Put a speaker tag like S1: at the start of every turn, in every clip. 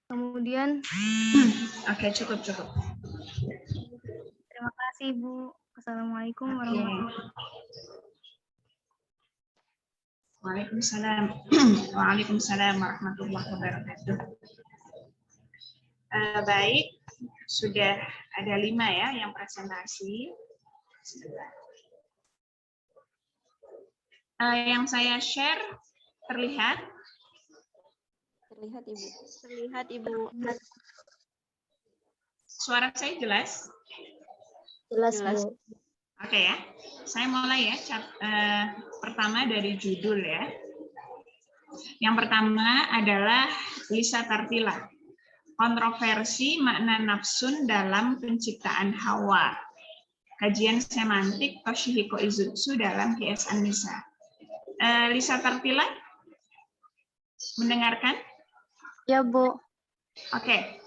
S1: Kemudian
S2: Oke, cukup.
S1: terima kasih Bu. Assalamualaikum
S2: Oke.
S1: warahmatullahi wabarakatuh.
S2: Waalaikumsalam. Waalaikumsalam warahmatullahi wabarakatuh. Baik, sudah ada 5 ya yang presentasi. Yang saya share terlihat?
S3: Terlihat Ibu. Terlihat Ibu.
S2: Suara saya jelas?
S3: Jelas. Bu.
S2: Oke ya, saya mulai ya. Pertama dari judul ya. Yang pertama adalah Lisa Tartila. Kontroversi makna nafsun dalam penciptaan Hawa. Kajian semantik Toshihiko Izutsu dalam QS An-Nisa. Lisa Tartila, mendengarkan?
S1: Ya Bu.
S2: Oke.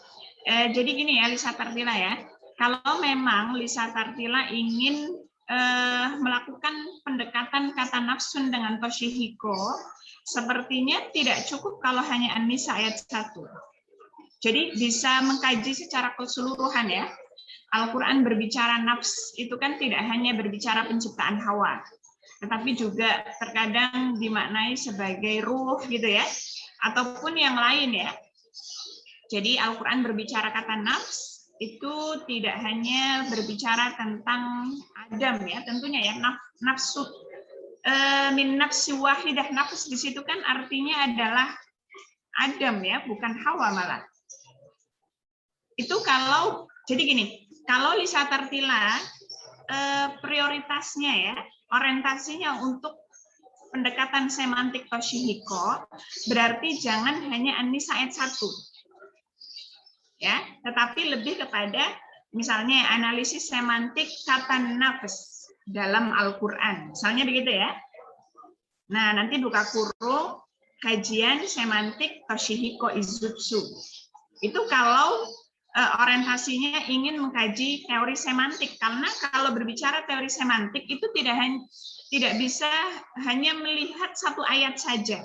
S2: Jadi gini ya Lisa Tartila ya. Kalau memang Lisa Tartila ingin melakukan pendekatan kata nafsun dengan Toshihiko, sepertinya tidak cukup kalau hanya An-Nisa ayat 1. Jadi bisa mengkaji secara keseluruhan ya. Al-Quran berbicara nafs itu kan tidak hanya berbicara penciptaan Hawa, tetapi juga terkadang dimaknai sebagai ruh gitu ya, ataupun yang lain ya. Jadi Al-Quran berbicara kata nafs itu tidak hanya berbicara tentang Adam ya, tentunya ya, nafsu min nafsi wahidah, nafs di situ kan artinya adalah Adam ya, bukan Hawa malah. Itu kalau jadi gini, kalau Lisa Tartila prioritasnya ya, orientasinya untuk pendekatan semantik Toshihiko, berarti jangan hanya An-Nisa ayat 1. Ya, tetapi lebih kepada misalnya analisis semantik kata nafs dalam Al-Qur'an. Misalnya begitu ya. Nah, nanti buka kurung kajian semantik Toshihiko Izutsu. Itu kalau orientasinya ingin mengkaji teori semantik, karena kalau berbicara teori semantik itu tidak bisa hanya melihat satu ayat saja,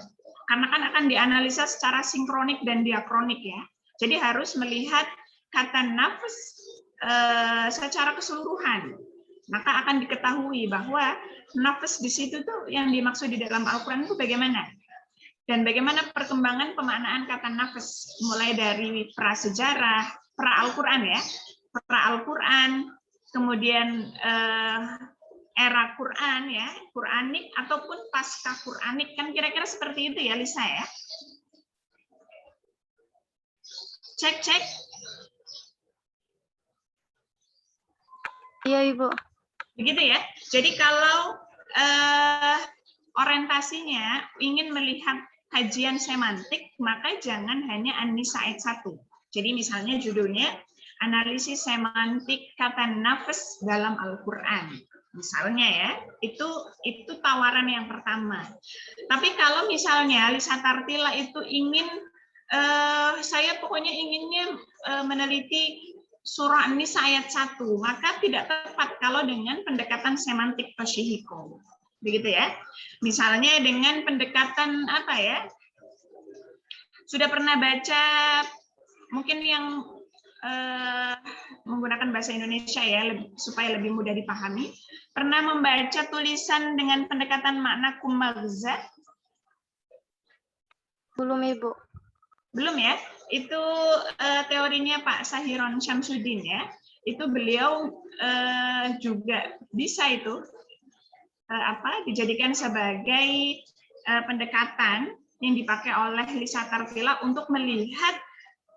S2: karena kan akan dianalisa secara sinkronik dan diakronik ya. Jadi harus melihat kata nafs secara keseluruhan, maka akan diketahui bahwa nafs di situ tuh yang dimaksud di dalam Al-Quran itu bagaimana. Dan bagaimana perkembangan pemaknaan kata nafs, mulai dari prasejarah, pra-Al-Quran ya, pra-Al-Quran, kemudian era Quran ya, Quranik ataupun pasca Quranik, kan kira-kira seperti itu ya Lisa ya. Cek.
S1: Iya Ibu.
S2: Begitu ya. Jadi kalau orientasinya ingin melihat kajian semantik, maka jangan hanya An-Nisa ayat 1. Jadi misalnya judulnya analisis semantik kata nafs dalam Al-Qur'an. Misalnya ya, itu tawaran yang pertama. Tapi kalau misalnya Lisa Tartila itu ingin saya pokoknya inginnya meneliti surah An-Nisa ayat 1, maka tidak tepat kalau dengan pendekatan semantik Toshihiko. Begitu ya. Misalnya dengan pendekatan apa ya? Sudah pernah baca mungkin yang menggunakan bahasa Indonesia ya supaya lebih mudah dipahami. Pernah membaca tulisan dengan pendekatan makna kumagza?
S1: Belum Ibu.
S2: Belum ya? Itu teorinya Pak Sahiron Syamsuddin ya. Itu beliau juga bisa itu dijadikan sebagai pendekatan yang dipakai oleh Lisa Tartila untuk melihat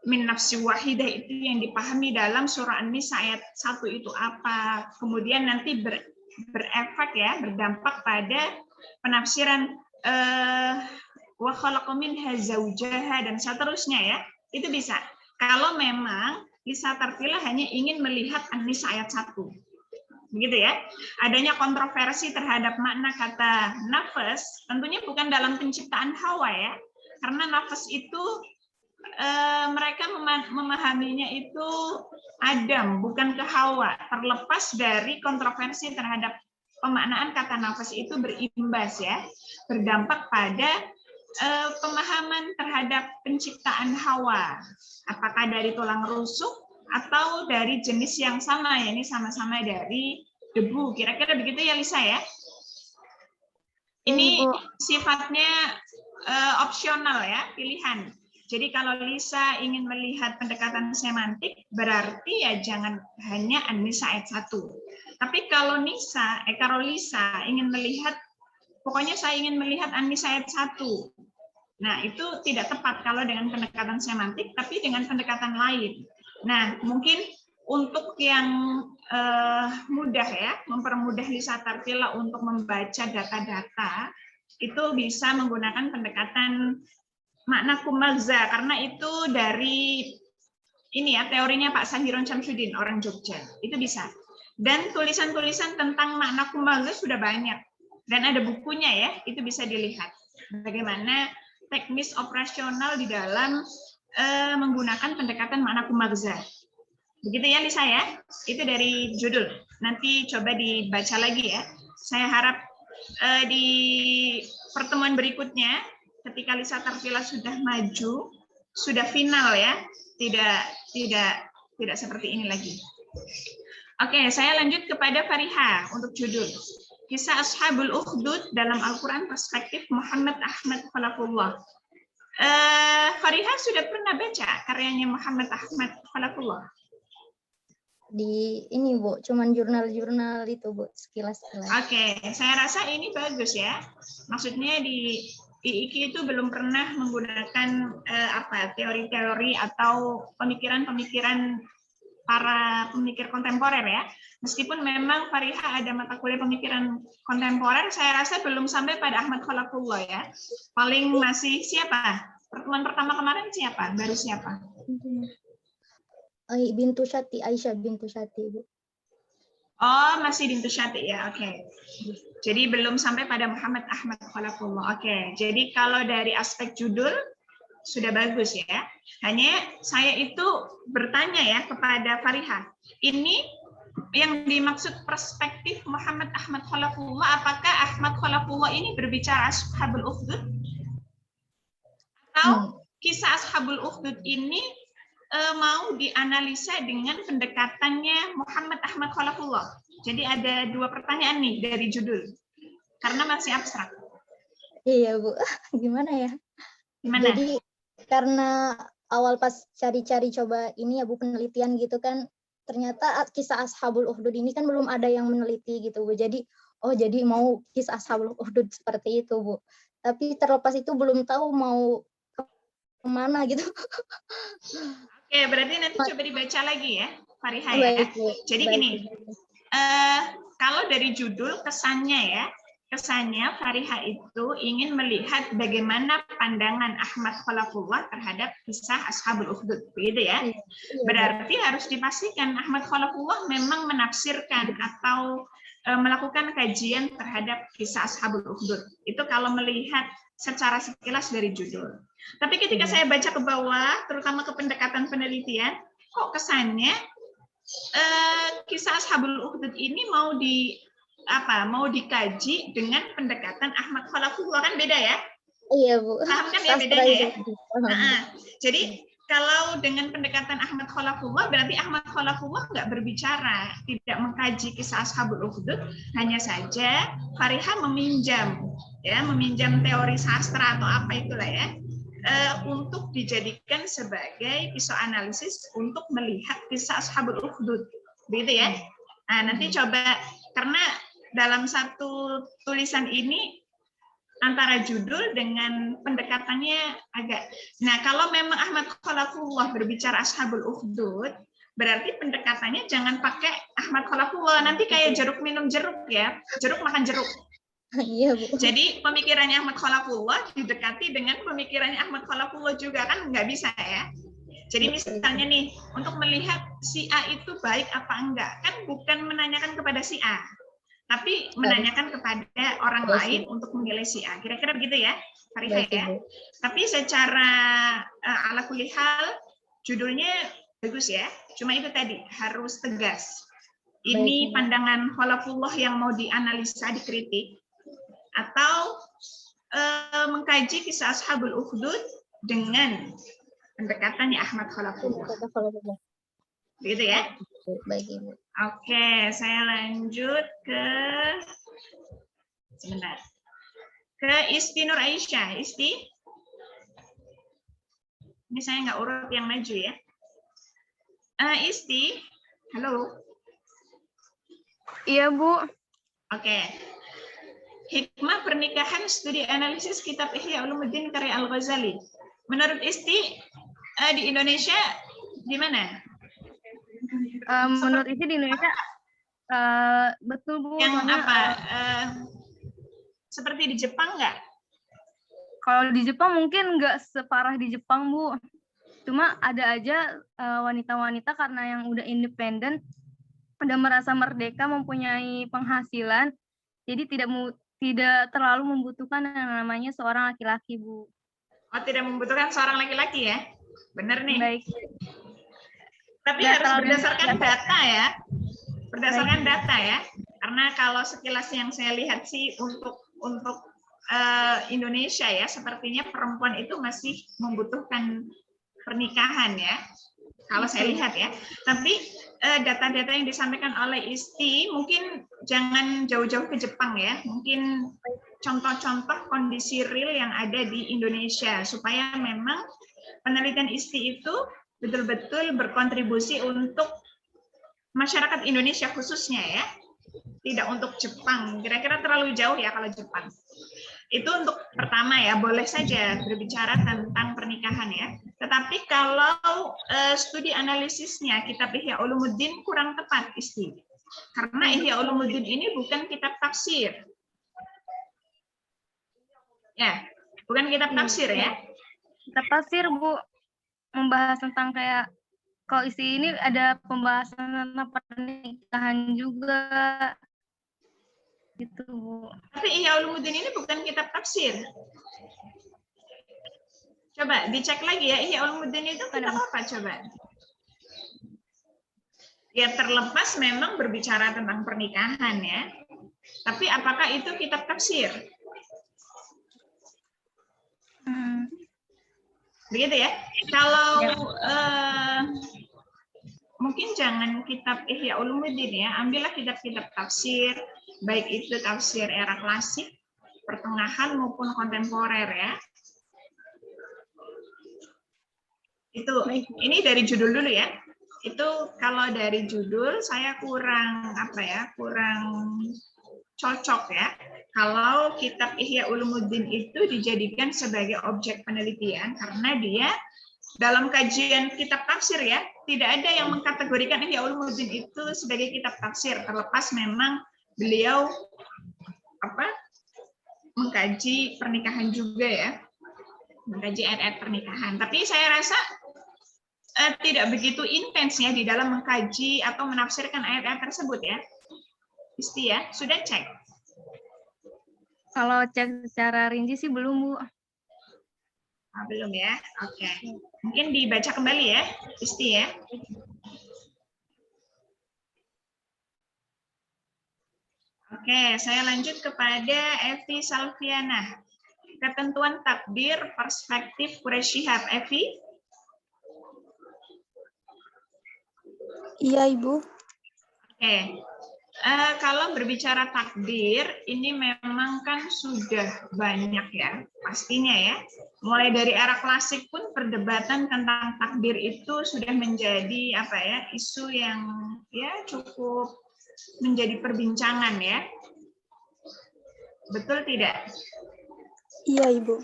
S2: min nafsi wahidah itu yang dipahami dalam surah An-Nisa ayat 1 itu apa. Kemudian nanti berefek ya, berdampak pada penafsiran wa khalaqa minha zaujaha dan seterusnya ya. Itu bisa. Kalau memang Lisa Tartila hanya ingin melihat An-Nisa ayat 1. Begitu ya. Adanya kontroversi terhadap makna kata nafas, tentunya bukan dalam penciptaan Hawa ya. Karena nafas itu mereka memahaminya itu Adam, bukan ke Hawa. Terlepas dari kontroversi terhadap pemaknaan kata nafas itu berimbas ya, berdampak pada pemahaman terhadap penciptaan Hawa. Apakah dari tulang rusuk atau dari jenis yang sama, ya ini sama-sama dari debu. Kira-kira begitu ya Lisa ya? Ini sifatnya opsional ya, pilihan. Jadi kalau Lisa ingin melihat pendekatan semantik, berarti ya jangan hanya An-Nisa ayat 1. Tapi kalau Lisa ingin melihat, pokoknya saya ingin melihat An-Nisa ayat 1. Nah, itu tidak tepat kalau dengan pendekatan semantik, tapi dengan pendekatan lain. Nah, mungkin untuk yang mudah ya, mempermudah Lisa Tartila untuk membaca data-data, itu bisa menggunakan pendekatan makna kumagza, karena itu dari ini ya, teorinya Pak Sahiron Syamsuddin, orang Jogja. Itu bisa. Dan tulisan-tulisan tentang makna kumagza sudah banyak. Dan ada bukunya ya, itu bisa dilihat. Bagaimana teknis operasional di dalam menggunakan pendekatan makna kumagza. Begitu ya Lisa ya, itu dari judul. Nanti coba dibaca lagi ya. Saya harap di pertemuan berikutnya, ketika Lisa Tartila sudah maju, sudah final ya, tidak seperti ini lagi. Oke, saya lanjut kepada Fariha untuk judul. Kisah Ashabul Ukhdud dalam Al-Quran perspektif Muhammad Ahmad Khalafullah. Fariha sudah pernah baca karyanya Muhammad Ahmad Khalafullah?
S3: Di ini Bu, cuman jurnal-jurnal itu Bu, sekilas-sekilas.
S2: Oke, saya rasa ini bagus ya. Maksudnya di IIK itu belum pernah menggunakan teori-teori atau pemikiran-pemikiran para pemikir kontemporer ya. Meskipun memang Fariha ada mata kuliah pemikiran kontemporer, saya rasa belum sampai pada Ahmad Khalafullah ya. Paling masih siapa? Pertemuan pertama kemarin siapa? Baru siapa?
S3: Bintu Syati, Aisyah bintu Syati Bu.
S2: Oh, masih Bintu Syati ya. Oke. Jadi belum sampai pada Muhammad Ahmad Khalafullah. Oke. Jadi kalau dari aspek judul sudah bagus ya. Hanya saya itu bertanya ya kepada Fariha. Ini yang dimaksud perspektif Muhammad Ahmad Khalafullah, apakah Ahmad Khalafullah ini berbicara Ashabul Ukhdud? Atau kisah Ashabul Ukhdud ini mau dianalisa dengan pendekatannya Muhammad Ahmad Khalafullah. Jadi ada dua pertanyaan nih dari judul. Karena masih abstrak.
S3: Iya Bu, gimana ya?
S2: Gimana?
S3: Jadi karena awal pas cari-cari coba ini ya Bu, penelitian gitu kan, ternyata kisah Ashabul Ukhdud ini kan belum ada yang meneliti gitu Bu. Jadi mau kisah Ashabul Ukhdud seperti itu Bu. Tapi terlepas itu belum tahu mau kemana gitu.
S2: Oke, berarti nanti coba dibaca lagi ya, Fariha ya.
S3: Baik, Bu.
S2: Jadi
S3: Baik,
S2: gini,
S3: Bu.
S2: kalau dari judul kesannya Fariha itu ingin melihat bagaimana pandangan Ahmad Khalafullah terhadap kisah Ashabul Ukhdud, begitu ya. Berarti harus dipastikan Ahmad Khalafullah memang menafsirkan atau melakukan kajian terhadap kisah Ashabul Ukhdud. Itu kalau melihat secara sekilas dari judul. Tapi ketika saya baca ke bawah, terutama ke pendekatan penelitian, kok kesannya kisah Ashabul Ukhdud ini mau dikaji dengan pendekatan Ahmad Khalafullah, kan beda ya?
S3: Iya Bu.
S2: Paham kan ya bedanya ya? Jadi kalau dengan pendekatan Ahmad Khalafullah, berarti Ahmad Khalafullah nggak berbicara, tidak mengkaji kisah Ashabul Ukhdud, hanya saja Fariha meminjam teori sastra atau apa itulah ya, untuk dijadikan sebagai pisau analisis untuk melihat kisah Ashabul Ukhdud, begitu ya. Nah, nanti coba, karena dalam satu tulisan ini antara judul dengan pendekatannya agak. Nah, kalau memang Ahmad Khalafullah berbicara Ashabul Ukhdud, berarti pendekatannya jangan pakai Ahmad Khalafullah, nanti kayak jeruk minum jeruk ya, jeruk makan jeruk.
S3: Iya Bu.
S2: Jadi pemikirannya Ahmad Khalafullah didekati dengan pemikirannya Ahmad Khalafullah juga, kan nggak bisa ya. Jadi misalnya nih, untuk melihat si A itu baik apa enggak, kan bukan menanyakan kepada si A, tapi menanyakan kepada orang lain untuk menilai si A. Kira-kira begitu ya, Fariha ya. Tapi secara ala kulli hal, judulnya bagus ya. Cuma itu tadi, harus tegas. Ini pandangan Khalafullah yang mau dianalisa, dikritik, atau mengkaji kisah Ashabul Ukhdud dengan pendekatannya Ahmad Khalafullah. Begitu ya?
S3: Baik, Ibu.
S2: Oke, saya lanjut ke sebentar. Ke Isti Nur Aisyah. Isti. Ini saya nggak urut yang maju ya. Isti, halo.
S1: Iya, Bu.
S2: Oke. Hikmah pernikahan studi analisis kitab Ihya Ulumuddin karya Al-Ghazali. Menurut Isti, di Indonesia gimana?
S1: Menurut Isi di Indonesia betul, Bu.
S2: Yang
S1: Soalnya,
S2: apa? Seperti di Jepang nggak?
S1: kalau di Jepang mungkin nggak separah di Jepang, Bu. Cuma ada aja wanita-wanita karena yang udah independen, udah merasa merdeka, mempunyai penghasilan, jadi tidak terlalu membutuhkan yang namanya seorang laki-laki, Bu.
S2: Oh, tidak membutuhkan seorang laki-laki ya? Benar nih.
S1: Baik.
S2: Tapi
S1: Nggak
S2: harus
S1: terlalu
S2: berdasarkan
S1: biasa.
S2: data ya. Berdasarkan
S1: Baik.
S2: data ya. Karena kalau sekilas yang saya lihat sih untuk Indonesia ya, sepertinya perempuan itu masih membutuhkan pernikahan ya. Kalau saya lihat ya. Tapi data-data yang disampaikan oleh Isti mungkin jangan jauh-jauh ke Jepang ya. Mungkin contoh-contoh kondisi real yang ada di Indonesia supaya memang penelitian Isti itu betul-betul berkontribusi untuk masyarakat Indonesia khususnya ya. Tidak untuk Jepang. Kira-kira terlalu jauh ya kalau Jepang. Itu untuk pertama ya, boleh saja berbicara tentang pernikahan ya. Tetapi kalau studi analisisnya kitab Ihya Ulumuddin kurang tepat, Isti. Karena Ihya Ulumuddin ini bukan kitab tafsir. Ya, bukan kitab tafsir ya.
S1: Kitab tafsir, Bu, membahas tentang kayak kalau isi ini ada pembahasan tentang pernikahan juga. Gitu, Bu.
S2: Tapi Ihya Ulumuddin ini bukan kitab tafsir. Coba dicek lagi ya, Ihya Ulumuddin itu kitab apa coba? Ya terlepas memang berbicara tentang pernikahan ya. Tapi apakah itu kitab tafsir? Begitu ya. Kalau mungkin jangan kitab Ihya Ulumuddin ya, ambillah kitab-kitab tafsir, baik itu tafsir era klasik, pertengahan maupun kontemporer ya. Itu ini dari judul dulu ya. Itu kalau dari judul saya kurang cocok ya. Kalau kitab Ihya Ulumuddin itu dijadikan sebagai objek penelitian karena dia dalam kajian kitab tafsir ya, tidak ada yang mengkategorikan Ihya Ulumuddin itu sebagai kitab tafsir, terlepas memang beliau mengkaji pernikahan juga ya, mengkaji ayat-ayat pernikahan. Tapi saya rasa tidak begitu intens ya di dalam mengkaji atau menafsirkan ayat-ayat tersebut ya. Isti ya, sudah cek?
S1: Kalau cek secara rinci sih belum, Bu.
S2: Belum ya, oke. Mungkin dibaca kembali ya, Isti ya. Oke, saya lanjut kepada Evi Salviana. Ketentuan takdir perspektif Quraisy Shihab. Evi?
S4: Iya, Ibu.
S2: Oke. Kalau berbicara takdir, ini memang kan sudah banyak ya, pastinya ya. Mulai dari era klasik pun perdebatan tentang takdir itu sudah menjadi isu yang ya cukup menjadi perbincangan ya. Betul tidak?
S4: Iya, Ibu.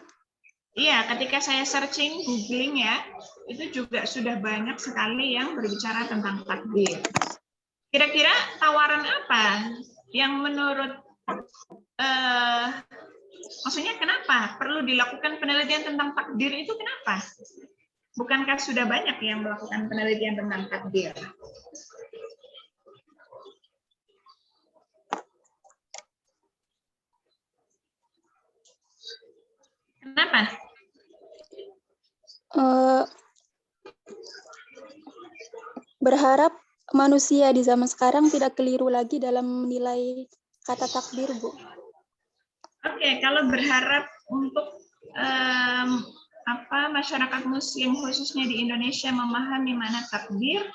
S2: Iya, ketika saya searching, googling ya, itu juga sudah banyak sekali yang berbicara tentang takdir. Kira-kira tawaran apa yang menurut, maksudnya kenapa perlu dilakukan penelitian tentang takdir itu kenapa? Bukankah sudah banyak yang melakukan penelitian tentang takdir? Kenapa?
S4: Berharap manusia di zaman sekarang tidak keliru lagi dalam menilai kata takdir, Bu.
S2: Oke, kalau berharap untuk masyarakat Muslim khususnya di Indonesia memahami mana takbir,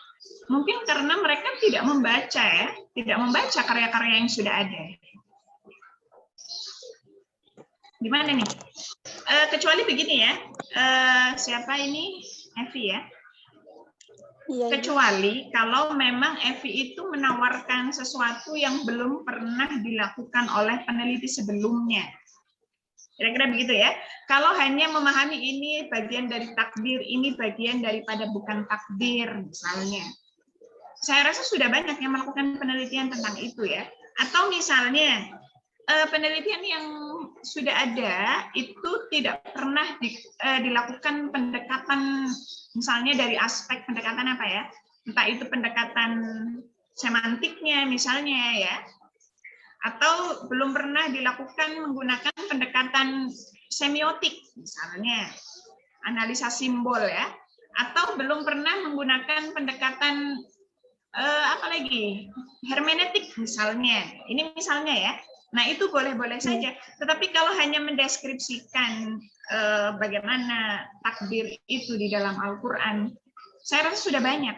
S2: mungkin karena mereka tidak membaca karya-karya yang sudah ada. Gimana nih? Kecuali begini ya, siapa ini? Evi ya.
S4: Iya, Ibu.
S2: Kecuali kalau memang Evi itu menawarkan sesuatu yang belum pernah dilakukan oleh peneliti sebelumnya. Kira-kira begitu ya. Kalau hanya memahami ini bagian dari takdir, ini bagian daripada bukan takdir misalnya. Saya rasa sudah banyak yang melakukan penelitian tentang itu ya. Atau misalnya penelitian yang sudah ada itu tidak pernah dilakukan pendekatan, misalnya dari aspek pendekatan apa ya, entah itu pendekatan semantiknya misalnya ya, atau belum pernah dilakukan menggunakan pendekatan semiotik misalnya, analisa simbol ya, atau belum pernah menggunakan pendekatan hermeneutik misalnya, ini misalnya ya. Nah, itu boleh-boleh saja. Tetapi kalau hanya mendeskripsikan bagaimana takbir itu di dalam Al-Quran, saya rasa sudah banyak.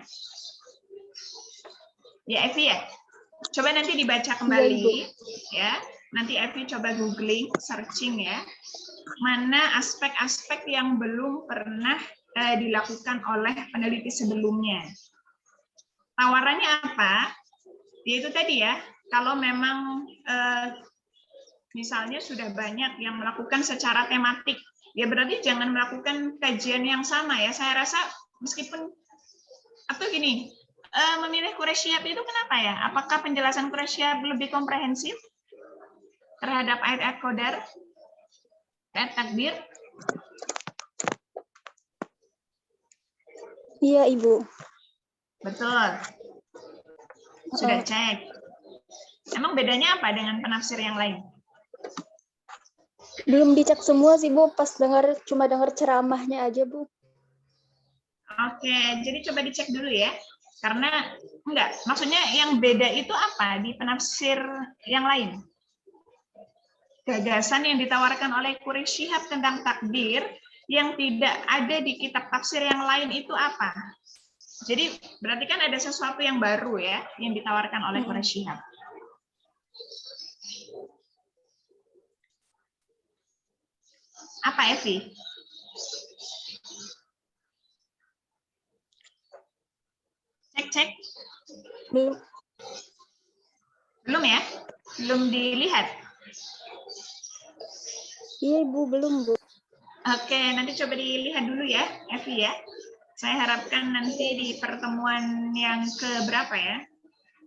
S2: Ya, Evi ya? Coba nanti dibaca kembali. Ya, nanti Evi coba googling, searching ya. Mana aspek-aspek yang belum pernah dilakukan oleh peneliti sebelumnya. Tawarannya apa? Yaitu tadi ya, kalau memang misalnya sudah banyak yang melakukan secara tematik, ya berarti jangan melakukan kajian yang sama ya. Saya rasa meskipun, atau gini, memilih Quraish Shihab itu kenapa ya? Apakah penjelasan Quraish Shihab lebih komprehensif terhadap ayat-ayat Qadar, ayat takbir?
S4: Iya, Ibu.
S2: Betul. Sudah cek. Emang bedanya apa dengan penafsir yang lain?
S4: Belum dicek semua sih, Bu. Pas cuma dengar ceramahnya aja, Bu.
S2: Oke, jadi coba dicek dulu ya. Karena maksudnya yang beda itu apa di penafsir yang lain? Gagasan yang ditawarkan oleh Quraish Shihab tentang takdir yang tidak ada di kitab tafsir yang lain itu apa? Jadi berarti kan ada sesuatu yang baru ya yang ditawarkan oleh Quraish Shihab. Apa, Evi? Cek.
S4: Belum.
S2: Belum ya? Belum dilihat?
S4: Iya, Ibu, belum, Bu.
S2: Oke, nanti coba dilihat dulu ya, Evi ya. Saya harapkan nanti di pertemuan yang keberapa ya?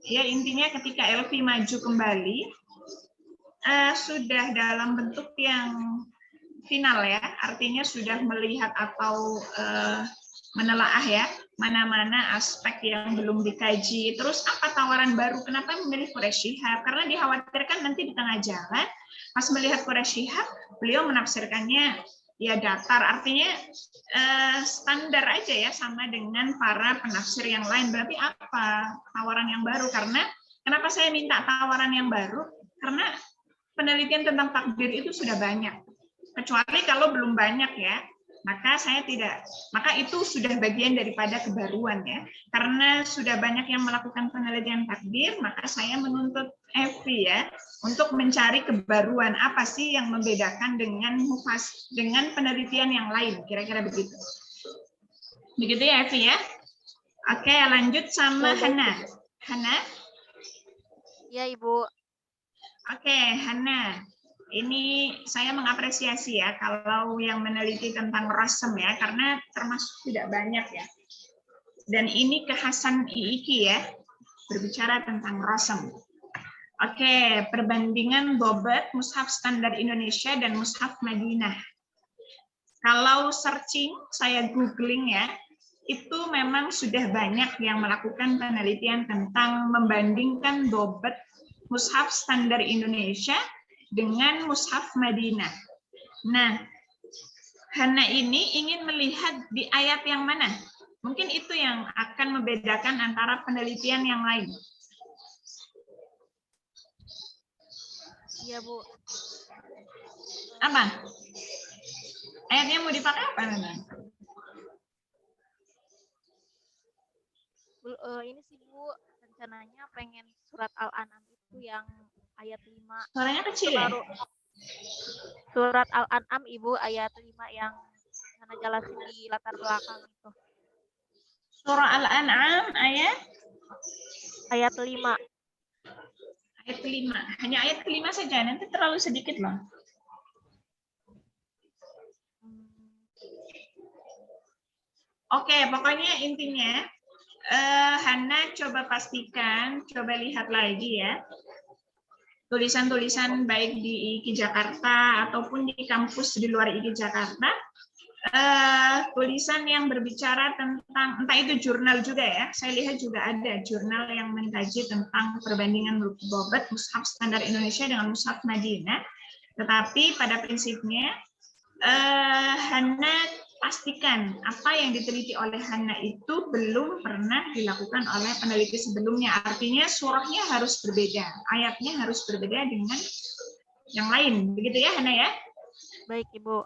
S2: Ya, intinya ketika Elvi maju kembali, sudah dalam bentuk yang final ya, artinya sudah melihat atau menelaah ya, mana-mana aspek yang belum dikaji. Terus apa tawaran baru? Kenapa memilih Quraish Shihab? Karena dikhawatirkan nanti di tengah jalan, pas melihat Quraish Shihab, beliau menafsirkannya ya datar, artinya standar aja ya, sama dengan para penafsir yang lain. Berarti apa tawaran yang baru? Karena kenapa saya minta tawaran yang baru? Karena penelitian tentang takdir itu sudah banyak. Kecuali kalau belum banyak ya, maka itu sudah bagian daripada kebaruan ya. Karena sudah banyak yang melakukan penelitian takdir, maka saya menuntut Evi ya untuk mencari kebaruan apa sih yang membedakan dengan penelitian yang lain, kira-kira begitu. Begitu ya Evi ya. Oke, lanjut sama Hana. Hana?
S5: Ya, Ibu.
S2: Oke, Hana. Ini saya mengapresiasi ya kalau yang meneliti tentang rasem ya, karena termasuk tidak banyak ya. Dan ini kekhasan IIKI ya, berbicara tentang rasem. Oke, perbandingan bobot mushaf standar Indonesia dan mushaf Madinah. Kalau searching, saya googling ya, itu memang sudah banyak yang melakukan penelitian tentang membandingkan bobot mushaf standar Indonesia dengan mushaf Madinah. Nah, Hana ini ingin melihat di ayat yang mana? Mungkin itu yang akan membedakan antara penelitian yang lain.
S5: Iya, Bu.
S2: Apa? Ayatnya mau dipakai apa, Nana?
S5: Ini sih Bu, rencananya pengen surat Al-An'am itu yang ayat 5.
S2: Suaranya kecil ya?
S5: Surat Al-An'am Ibu ayat 5 yang Nana jelasin di latar belakang itu.
S2: Surah Al-An'am ayat?
S5: Ayat 5.
S2: Ayat kelima. Hanya ayat kelima saja, nanti terlalu sedikit loh. Oke, pokoknya intinya Hana coba pastikan, coba lihat lagi ya. Tulisan-tulisan baik di IKI Jakarta ataupun di kampus di luar IKI Jakarta, tulisan yang berbicara tentang, entah itu jurnal juga ya, saya lihat juga ada jurnal yang mengkaji tentang perbandingan bobot mushaf standar Indonesia dengan mushaf Madinah, tetapi pada prinsipnya Hana pastikan apa yang diteliti oleh Hana itu belum pernah dilakukan oleh peneliti sebelumnya. Artinya surahnya harus berbeda, ayatnya harus berbeda dengan yang lain. Begitu ya Hana ya?
S5: Baik Ibu.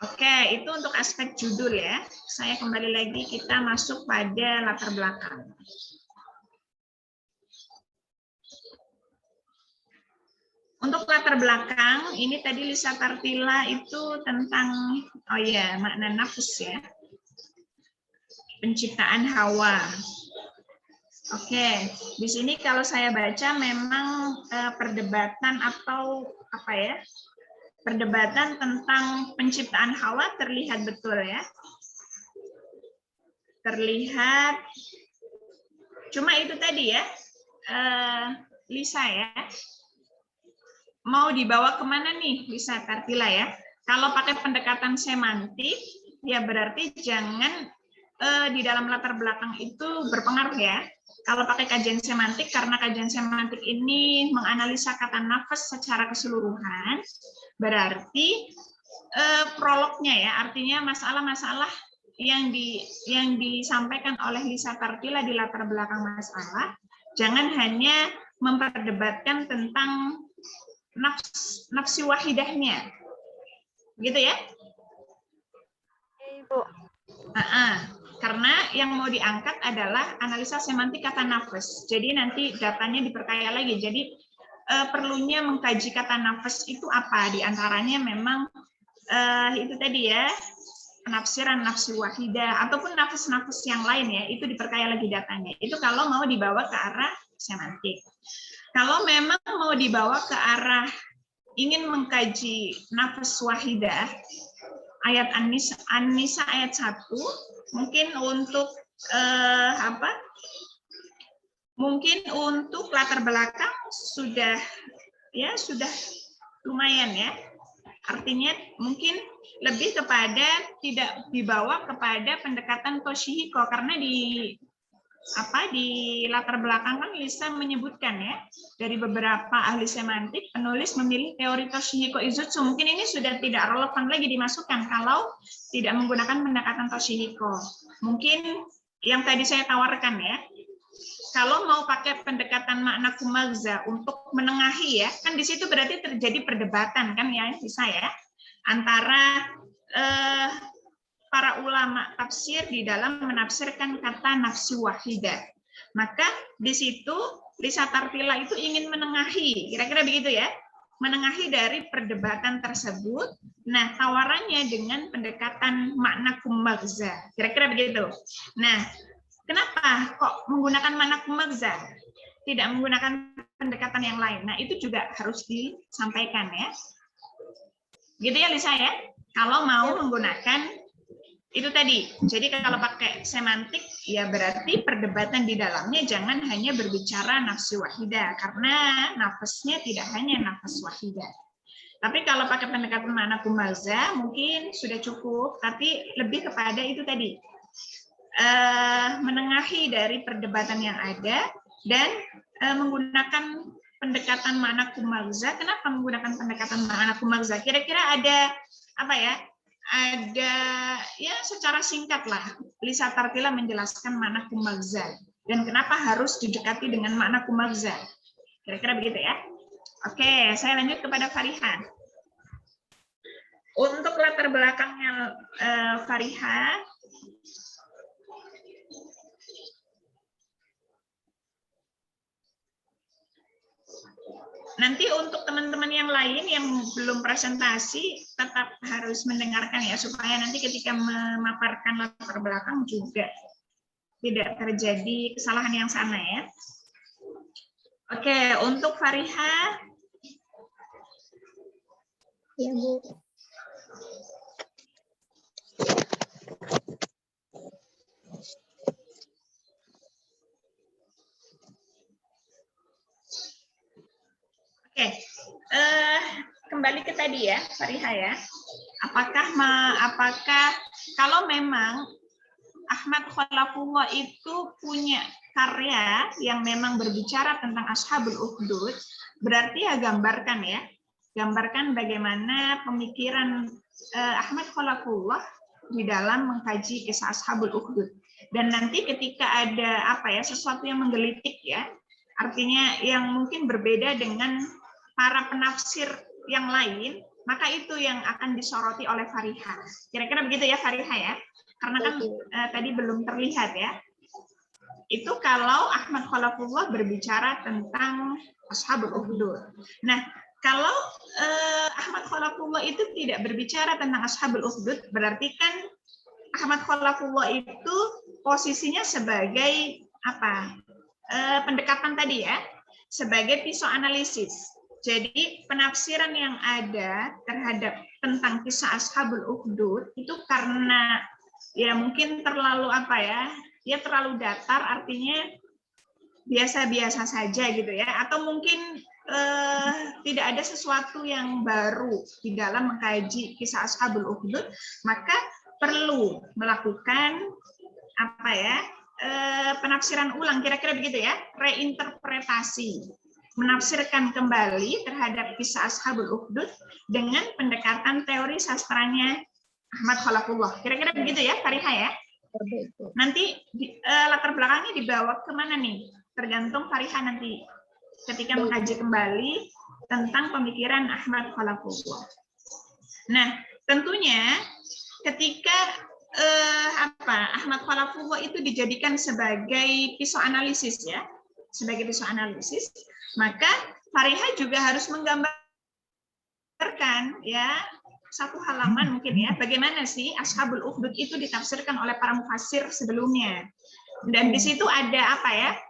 S2: Oke, itu untuk aspek judul ya. Saya kembali lagi, kita masuk pada latar belakang. Untuk latar belakang, ini tadi Lisa Tartila itu tentang, oh ya, makna nafs ya. Penciptaan Hawa. Oke, di sini kalau saya baca memang perdebatan atau apa ya? Perdebatan tentang penciptaan Hawa terlihat betul ya. Terlihat, cuma itu tadi ya, Lisa ya. Mau dibawa kemana nih Lisa Tartila ya? Kalau pakai pendekatan semantik, ya berarti jangan di dalam latar belakang itu berpengaruh ya. Kalau pakai kajian semantik, karena kajian semantik ini menganalisa kata nafas secara keseluruhan, berarti prolognya ya, artinya masalah-masalah yang disampaikan oleh Lisa Tartila di latar belakang masalah, jangan hanya memperdebatkan tentang nafsi wahidahnya, gitu ya?
S5: Ibu.
S2: Karena yang mau diangkat adalah analisa semantik kata nafas. Jadi nanti datanya diperkaya lagi. Jadi perlunya mengkaji kata nafas itu apa? Di antaranya memang itu tadi ya, penafsiran nafsi wahidah ataupun nafas-nafas yang lain ya, itu diperkaya lagi datanya. Itu kalau mau dibawa ke arah semantik. Kalau memang mau dibawa ke arah ingin mengkaji nafas wahidah, ayat An-Nisa ayat 1, mungkin untuk mungkin untuk latar belakang sudah lumayan ya. Artinya mungkin lebih kepada tidak dibawa kepada pendekatan toshihiko, karena di latar belakang kan Lisa menyebutkan ya, dari beberapa ahli semantik penulis memilih teori toshihiko izutsu. Mungkin ini sudah tidak relevan lagi dimasukkan kalau tidak menggunakan pendekatan toshihiko. Mungkin yang tadi saya tawarkan ya, kalau mau pakai pendekatan makna kumagza untuk menengahi ya, kan di situ berarti terjadi perdebatan kan ya Lisa ya, antara para ulama tafsir di dalam menafsirkan kata nafsi wahidah. Maka di situ Lisa Tartila itu ingin menengahi, kira-kira begitu ya, menengahi dari perdebatan tersebut. Nah, tawarannya dengan pendekatan makna kumagza, kira-kira begitu. Nah, kenapa kok menggunakan makna kumagza, tidak menggunakan pendekatan yang lain? Nah, itu juga harus disampaikan ya. Gitu ya Lisa ya, kalau mau menggunakan itu tadi. Jadi kalau pakai semantik, ya berarti perdebatan di dalamnya jangan hanya berbicara nafsi wahidah, karena nafasnya tidak hanya nafas wahidah. Tapi kalau pakai pendekatan makna kumagza, mungkin sudah cukup, tapi lebih kepada itu tadi, menengahi dari perdebatan yang ada, dan menggunakan pendekatan makna kumagza. Kenapa menggunakan pendekatan makna kumagza? Kira-kira ada apa ya? Ada ya secara singkat lah Lisa Tartila menjelaskan makna kumagza dan kenapa harus didekati dengan makna kumagza. Kira-kira begitu ya. Oke, saya lanjut kepada Farihan. Untuk latar belakangnya Fariha, nanti untuk teman-teman yang lain yang belum presentasi tetap harus mendengarkan ya, supaya nanti ketika memaparkan latar belakang juga tidak terjadi kesalahan yang sama ya. Oke, untuk Fariha.
S3: Ya, Bu.
S2: Oke, kembali ke tadi ya, Fariha ya. Apakah kalau memang Ahmad Khalafullah itu punya karya yang memang berbicara tentang Ashabul Ukhdud, berarti ya gambarkan ya. Gambarkan bagaimana pemikiran Ahmad Khalafullah di dalam mengkaji kisah Ashabul Ukhdud. Dan nanti ketika ada sesuatu yang menggelitik ya, artinya yang mungkin berbeda dengan para penafsir yang lain, maka itu yang akan disoroti oleh Fariha. Kira-kira begitu ya Fariha ya? Karena kan tadi belum terlihat ya. Itu kalau Ahmad Khalafullah berbicara tentang Ashabul Ukhdud. Nah, kalau Ahmad Khalafullah itu tidak berbicara tentang Ashabul Ukhdud, berarti kan Ahmad Khalafullah itu posisinya sebagai pendekatan tadi ya, sebagai pisau analisis. Jadi penafsiran yang ada terhadap tentang kisah Ashabul Ukhdud itu karena ya mungkin terlalu terlalu datar, artinya biasa-biasa saja gitu ya, atau mungkin tidak ada sesuatu yang baru di dalam mengkaji kisah Ashabul Ukhdud, maka perlu melakukan penafsiran ulang, kira-kira begitu ya, reinterpretasi, menafsirkan kembali terhadap kisah Ashabul Ukhdud dengan pendekatan teori sastranya Ahmad Khalafullah. Kira-kira begitu ya, Fariha ya? Nanti latar belakangnya dibawa kemana nih? Tergantung Fariha nanti ketika mengkaji kembali tentang pemikiran Ahmad Khalafullah. Nah, tentunya ketika Ahmad Khalafullah itu dijadikan sebagai pisau analisis ya, sebagai pisau analisis, maka Fariha juga harus menggambarkan ya satu halaman mungkin ya, bagaimana sih Ashabul Ukhdud itu ditafsirkan oleh para mufassir sebelumnya. Dan di situ ada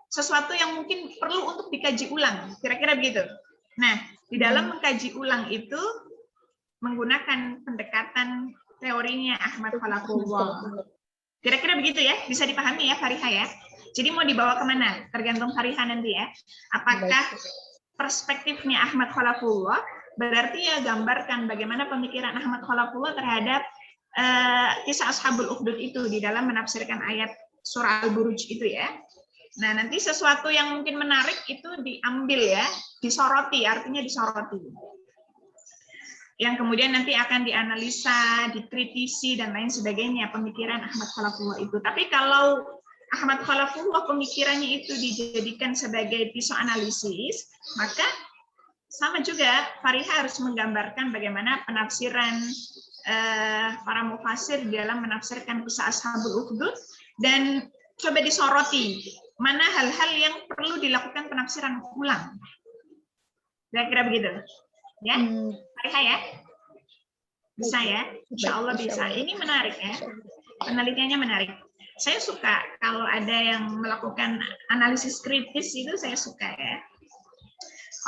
S2: sesuatu yang mungkin perlu untuk dikaji ulang, kira-kira begitu. Nah, di dalam mengkaji ulang itu menggunakan pendekatan teorinya Ahmad Khalafullah. Kira-kira begitu ya, bisa dipahami ya Fariha ya. Jadi mau dibawa kemana? Tergantung Fariha nanti ya. Apakah perspektifnya Ahmad Khalafullah, berarti ya gambarkan bagaimana pemikiran Ahmad Khalafullah terhadap kisah Ashabul Ukhdud itu di dalam menafsirkan ayat surah Al-Buruj itu ya. Nah, nanti sesuatu yang mungkin menarik itu diambil ya, disoroti, artinya disoroti. Yang kemudian nanti akan dianalisa, dikritisi, dan lain sebagainya pemikiran Ahmad Khalafullah itu. Tapi kalau Ahmad Khalafullah pemikirannya itu dijadikan sebagai pisau analisis, maka sama juga Fariha harus menggambarkan bagaimana penafsiran para mufassir dalam menafsirkan kisah Ashabul Ukhdud, dan coba disoroti mana hal-hal yang perlu dilakukan penafsiran ulang. Kira-kira begitu. Ya, Fariha ya? Bisa ya? Insya Allah bisa. Ini menarik ya. Penelitiannya menarik. Saya suka kalau ada yang melakukan analisis kritis, itu saya suka ya.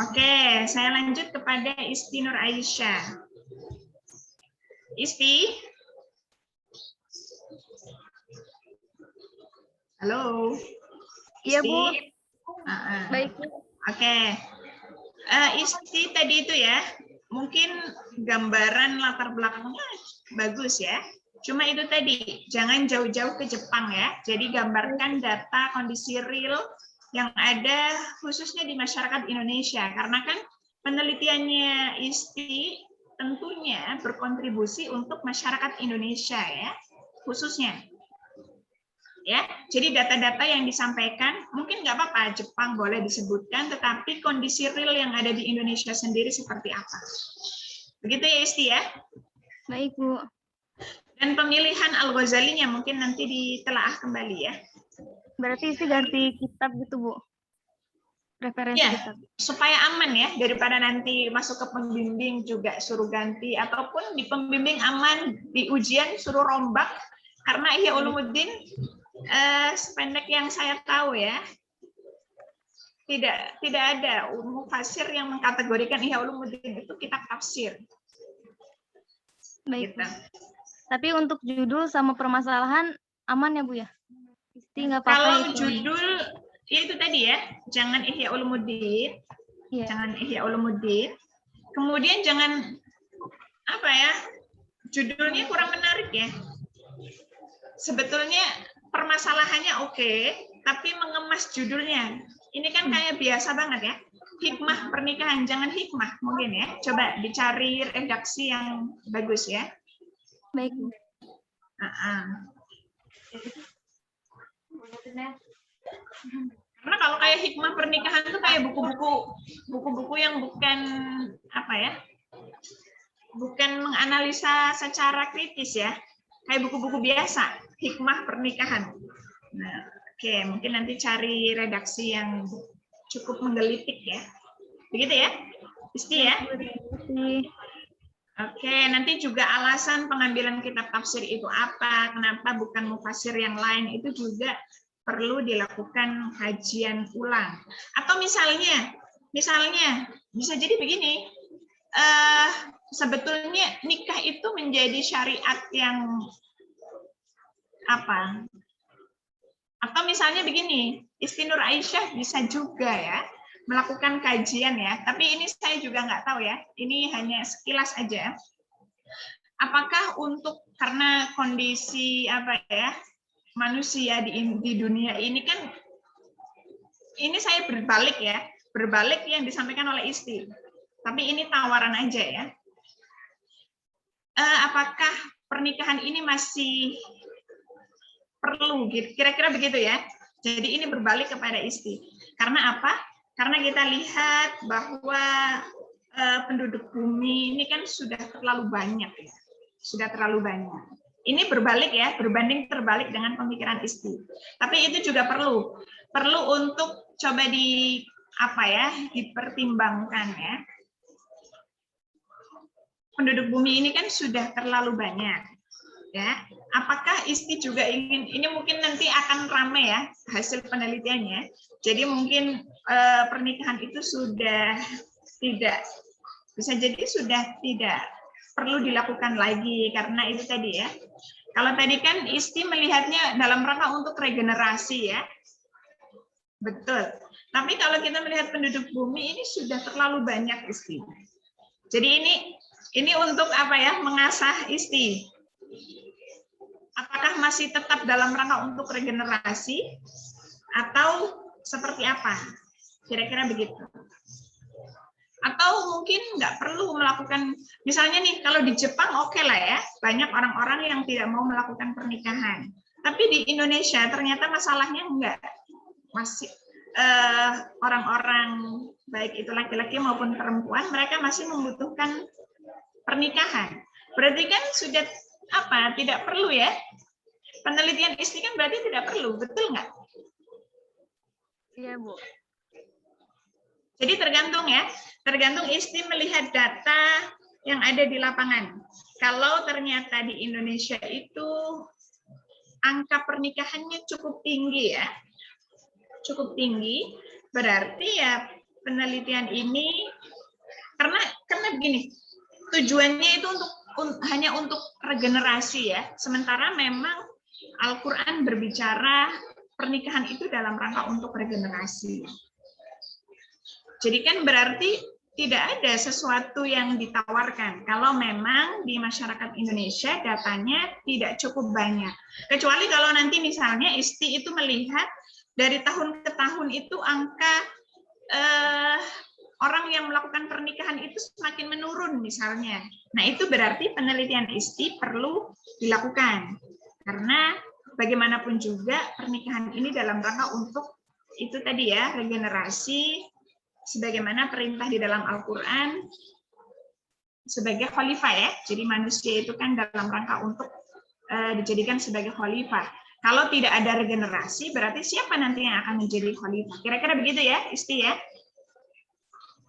S2: Oke, saya lanjut kepada Isti Nur Aisyah. Isti? Halo?
S1: Iya, Bu.
S2: Baik. Oke. Isti tadi itu ya, mungkin gambaran latar belakangnya bagus ya. Cuma itu tadi, jangan jauh-jauh ke Jepang ya. Jadi gambarkan data kondisi real yang ada khususnya di masyarakat Indonesia. Karena kan penelitiannya Isti tentunya berkontribusi untuk masyarakat Indonesia ya, khususnya. Ya, jadi data-data yang disampaikan mungkin nggak apa-apa Jepang boleh disebutkan, tetapi kondisi real yang ada di Indonesia sendiri seperti apa. Begitu ya Isti ya.
S1: Baik, Bu.
S2: Dan pemilihan Al-Ghazalinya mungkin nanti ditelaah kembali ya.
S1: Berarti Isti ganti kitab gitu, Bu. Referensi
S2: Ya,
S1: kitab.
S2: supaya aman ya, daripada nanti masuk ke pembimbing juga suruh ganti, ataupun di pembimbing aman, di ujian suruh rombak, karena Ihya Ulumuddin, sependek yang saya tahu ya, tidak ada mufasir yang mengkategorikan Ihya Ulumuddin itu kitab tafsir.
S1: Baik.
S2: Gitu.
S1: Tapi untuk judul sama permasalahan aman ya, Bu ya? Isti nggak apa-apa.
S2: Kalau
S1: itu.
S2: judul, ya itu tadi ya, jangan Ihya Ulumuddin,
S1: Iya.
S2: jangan Ihya Ulumuddin. Kemudian jangan apa ya, judulnya kurang menarik ya. Sebetulnya permasalahannya oke, tapi mengemas judulnya. Ini kan kayak biasa banget ya. Hikmah pernikahan, jangan hikmah mungkin ya. Coba dicari redaksi yang bagus ya.
S1: Baik, Bu.
S2: Karena kalau kayak hikmah pernikahan itu kayak buku-buku yang bukan apa ya, bukan menganalisa secara kritis ya, kayak buku-buku biasa hikmah pernikahan. Nah, oke, mungkin nanti cari redaksi yang cukup menggelitik ya, begitu ya, Isti ya. Oke, nanti juga alasan pengambilan kitab tafsir itu apa, kenapa bukan mufasir yang lain, itu juga perlu dilakukan kajian ulang. Atau misalnya bisa jadi begini, sebetulnya nikah itu menjadi syariat yang apa? Atau misalnya begini, Isti Nur Aisyah bisa juga ya melakukan kajian ya, tapi ini saya juga nggak tahu ya, ini hanya sekilas aja. Apakah untuk karena kondisi apa ya manusia di dunia ini kan, ini saya berbalik yang disampaikan oleh Isti, tapi ini tawaran aja ya. Apakah pernikahan ini masih perlu, kira-kira begitu ya. Jadi ini berbalik kepada Isti. Karena apa? Karena kita lihat bahwa penduduk bumi ini kan sudah terlalu banyak ya. Sudah terlalu banyak. Ini berbalik ya, berbanding terbalik dengan pemikiran Isti. Tapi itu juga perlu untuk coba dipertimbangkan ya. Penduduk bumi ini kan sudah terlalu banyak. Ya, apakah Isti juga ingin, ini mungkin nanti akan ramai ya hasil penelitiannya. Jadi mungkin pernikahan itu sudah tidak, bisa jadi sudah tidak perlu dilakukan lagi karena itu tadi ya. Kalau tadi kan Isti melihatnya dalam rangka untuk regenerasi ya. Betul. Tapi kalau kita melihat penduduk bumi ini sudah terlalu banyak Isti. Jadi ini untuk apa ya, mengasah Isti. Apakah masih tetap dalam rangka untuk regenerasi atau seperti apa? Kira-kira begitu. Atau mungkin nggak perlu melakukan, misalnya nih kalau di Jepang oke lah ya, banyak orang-orang yang tidak mau melakukan pernikahan. Tapi di Indonesia ternyata masalahnya enggak. Masih orang-orang baik itu laki-laki maupun perempuan, mereka masih membutuhkan pernikahan. Berarti kan sudah apa? Tidak perlu ya. Penelitian Isti kan berarti tidak perlu, betul nggak?
S1: Iya, Bu.
S2: Jadi tergantung ya, tergantung Isti melihat data yang ada di lapangan. Kalau ternyata di Indonesia itu angka pernikahannya cukup tinggi ya, cukup tinggi, berarti ya penelitian ini karena begini, tujuannya itu hanya untuk regenerasi ya. Sementara memang Al-Quran berbicara pernikahan itu dalam rangka untuk regenerasi. Jadi kan berarti tidak ada sesuatu yang ditawarkan kalau memang di masyarakat Indonesia datanya tidak cukup banyak. Kecuali kalau nanti misalnya Isti itu melihat dari tahun ke tahun itu angka orang yang melakukan pernikahan itu semakin menurun misalnya. Nah itu berarti penelitian Isti perlu dilakukan. Karena bagaimanapun juga pernikahan ini dalam rangka untuk itu tadi ya, regenerasi, sebagaimana perintah di dalam Al-Quran, sebagai khalifah ya. Jadi manusia itu kan dalam rangka untuk dijadikan sebagai khalifah. Kalau tidak ada regenerasi, berarti siapa nanti yang akan menjadi khalifah? Kira-kira begitu ya, Isti ya?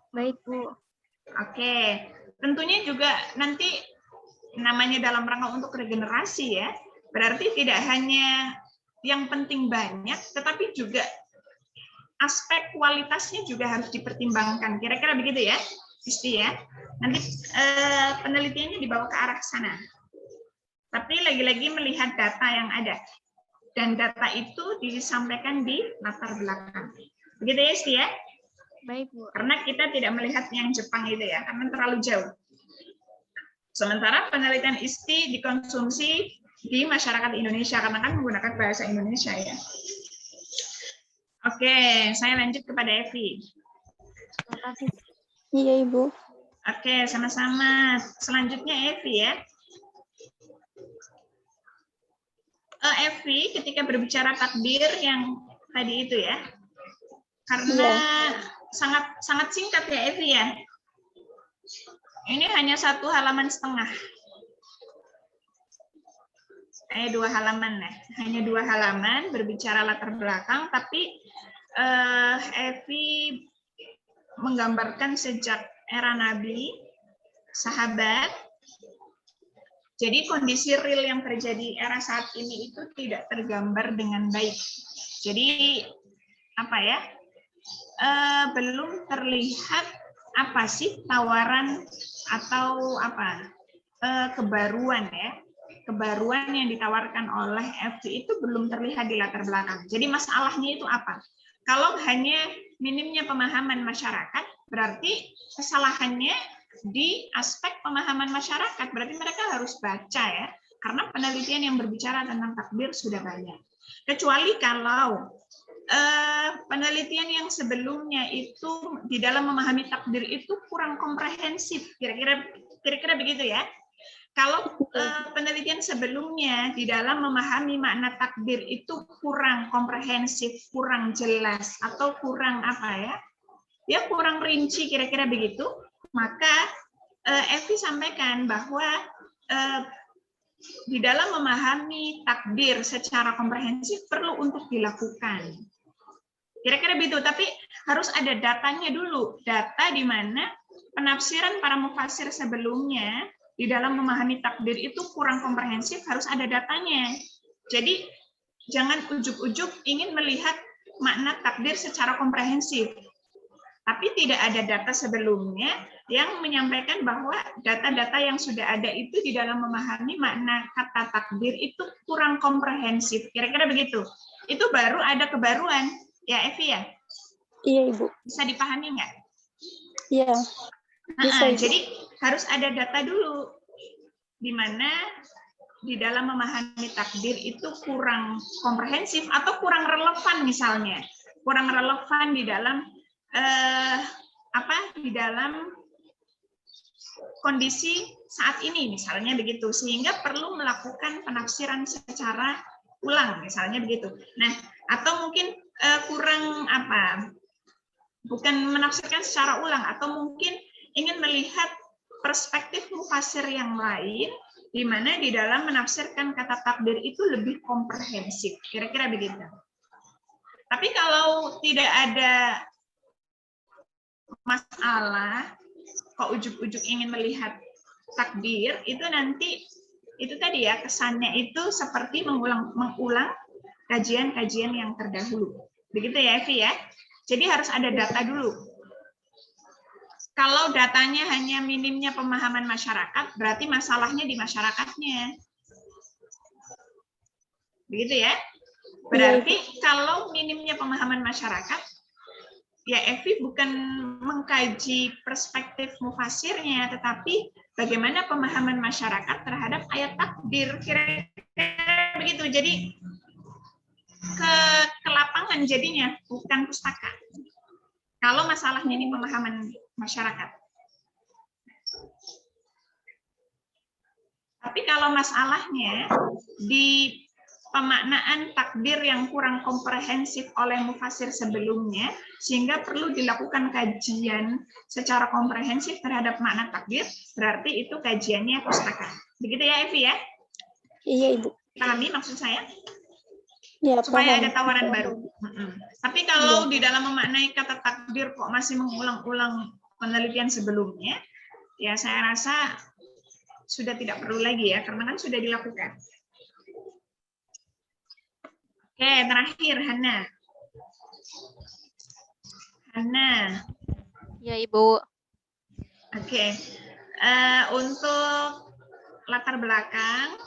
S1: Baik, Bu.
S2: Oke, tentunya juga nanti namanya dalam rangka untuk regenerasi ya, berarti tidak hanya yang penting banyak, tetapi juga aspek kualitasnya juga harus dipertimbangkan. Kira-kira begitu ya, Isti ya? Nanti penelitiannya dibawa ke arah sana. Tapi lagi-lagi melihat data yang ada. Dan data itu disampaikan di latar belakang. Begitu ya, Isti ya?
S1: Baik, Bu.
S2: Karena kita tidak melihat yang Jepang itu ya, karena terlalu jauh. Sementara penelitian ISTI dikonsumsi di masyarakat Indonesia, karena kan menggunakan bahasa Indonesia ya. Oke, saya lanjut kepada Evi.
S1: Terima kasih.
S4: Iya, Ibu.
S2: Oke, sama-sama. Selanjutnya Evi ya. Evi, ketika berbicara takdir yang tadi itu ya, karena sangat singkat ya Evi ya. Ini hanya 1 halaman setengah. 2 halaman ya. Hanya 2 halaman berbicara latar belakang, tapi Evi menggambarkan sejak era Nabi, sahabat. Jadi kondisi real yang terjadi era saat ini itu tidak tergambar dengan baik. Jadi apa ya? Belum terlihat apa sih tawaran atau apa kebaruan ya, kebaruan yang ditawarkan oleh FV itu belum terlihat di latar belakang. Jadi masalahnya itu apa? Kalau hanya minimnya pemahaman masyarakat, berarti kesalahannya di aspek pemahaman masyarakat. Berarti mereka harus baca ya, karena penelitian yang berbicara tentang takdir sudah banyak. Kecuali kalau penelitian yang sebelumnya itu di dalam memahami takdir itu kurang komprehensif, kira-kira begitu ya. Kalau penelitian sebelumnya di dalam memahami makna takdir itu kurang komprehensif, kurang jelas, atau kurang apa ya, ya kurang rinci, kira-kira begitu, maka Evi sampaikan bahwa di dalam memahami takdir secara komprehensif perlu untuk dilakukan. Kira-kira begitu, tapi harus ada datanya dulu. Data di mana penafsiran para mufasir sebelumnya di dalam memahami takdir itu kurang komprehensif, harus ada datanya. Jadi jangan ujug-ujug ingin melihat makna takdir secara komprehensif, tapi tidak ada data sebelumnya yang menyampaikan bahwa data-data yang sudah ada itu di dalam memahami makna kata takdir itu kurang komprehensif. Kira-kira begitu. Itu baru ada kebaruan. Ya, Evi ya?
S4: Iya, Ibu.
S2: Bisa dipahami nggak?
S4: Iya. Bisa, Ibu.
S2: Jadi harus ada data dulu, di mana di dalam memahami takdir itu kurang komprehensif atau kurang relevan misalnya. Kurang relevan di dalam di dalam kondisi saat ini misalnya begitu, sehingga perlu melakukan penafsiran secara ulang misalnya begitu. Nah, atau mungkin kurang bukan menafsirkan secara ulang, atau mungkin ingin melihat perspektif mufasir yang lain di mana di dalam menafsirkan kata takdir itu lebih komprehensif, kira-kira begitu. Tapi kalau tidak ada masalah, kok ujuk-ujuk ingin melihat takdir, itu nanti itu tadi ya, kesannya itu seperti mengulang kajian-kajian yang terdahulu. Begitu ya, Evi ya? Jadi harus ada data dulu. Kalau datanya hanya minimnya pemahaman masyarakat, berarti masalahnya di masyarakatnya. Begitu ya? Berarti kalau minimnya pemahaman masyarakat, ya Evi bukan mengkaji perspektif mufasirnya, tetapi bagaimana pemahaman masyarakat terhadap ayat takdir. Kira-kira begitu. Jadi ke lapangan jadinya, bukan pustaka. Kalau masalahnya di pemahaman masyarakat. Tapi kalau masalahnya di pemaknaan takdir yang kurang komprehensif oleh mufasir sebelumnya, sehingga perlu dilakukan kajian secara komprehensif terhadap makna takdir, berarti itu kajiannya pustaka. Begitu ya, Evi ya?
S4: Iya, Ibu.
S2: Pahami maksud saya?
S4: Ya,
S2: Supaya
S4: paham.
S2: ada tawaran baru. Tapi kalau di dalam memaknai kata takdir kok masih mengulang-ulang penelitian sebelumnya, ya saya rasa sudah tidak perlu lagi ya, karena kan sudah dilakukan. Oke, terakhir Hana. Hana.
S5: Ya, Ibu.
S2: Oke. Untuk latar belakang,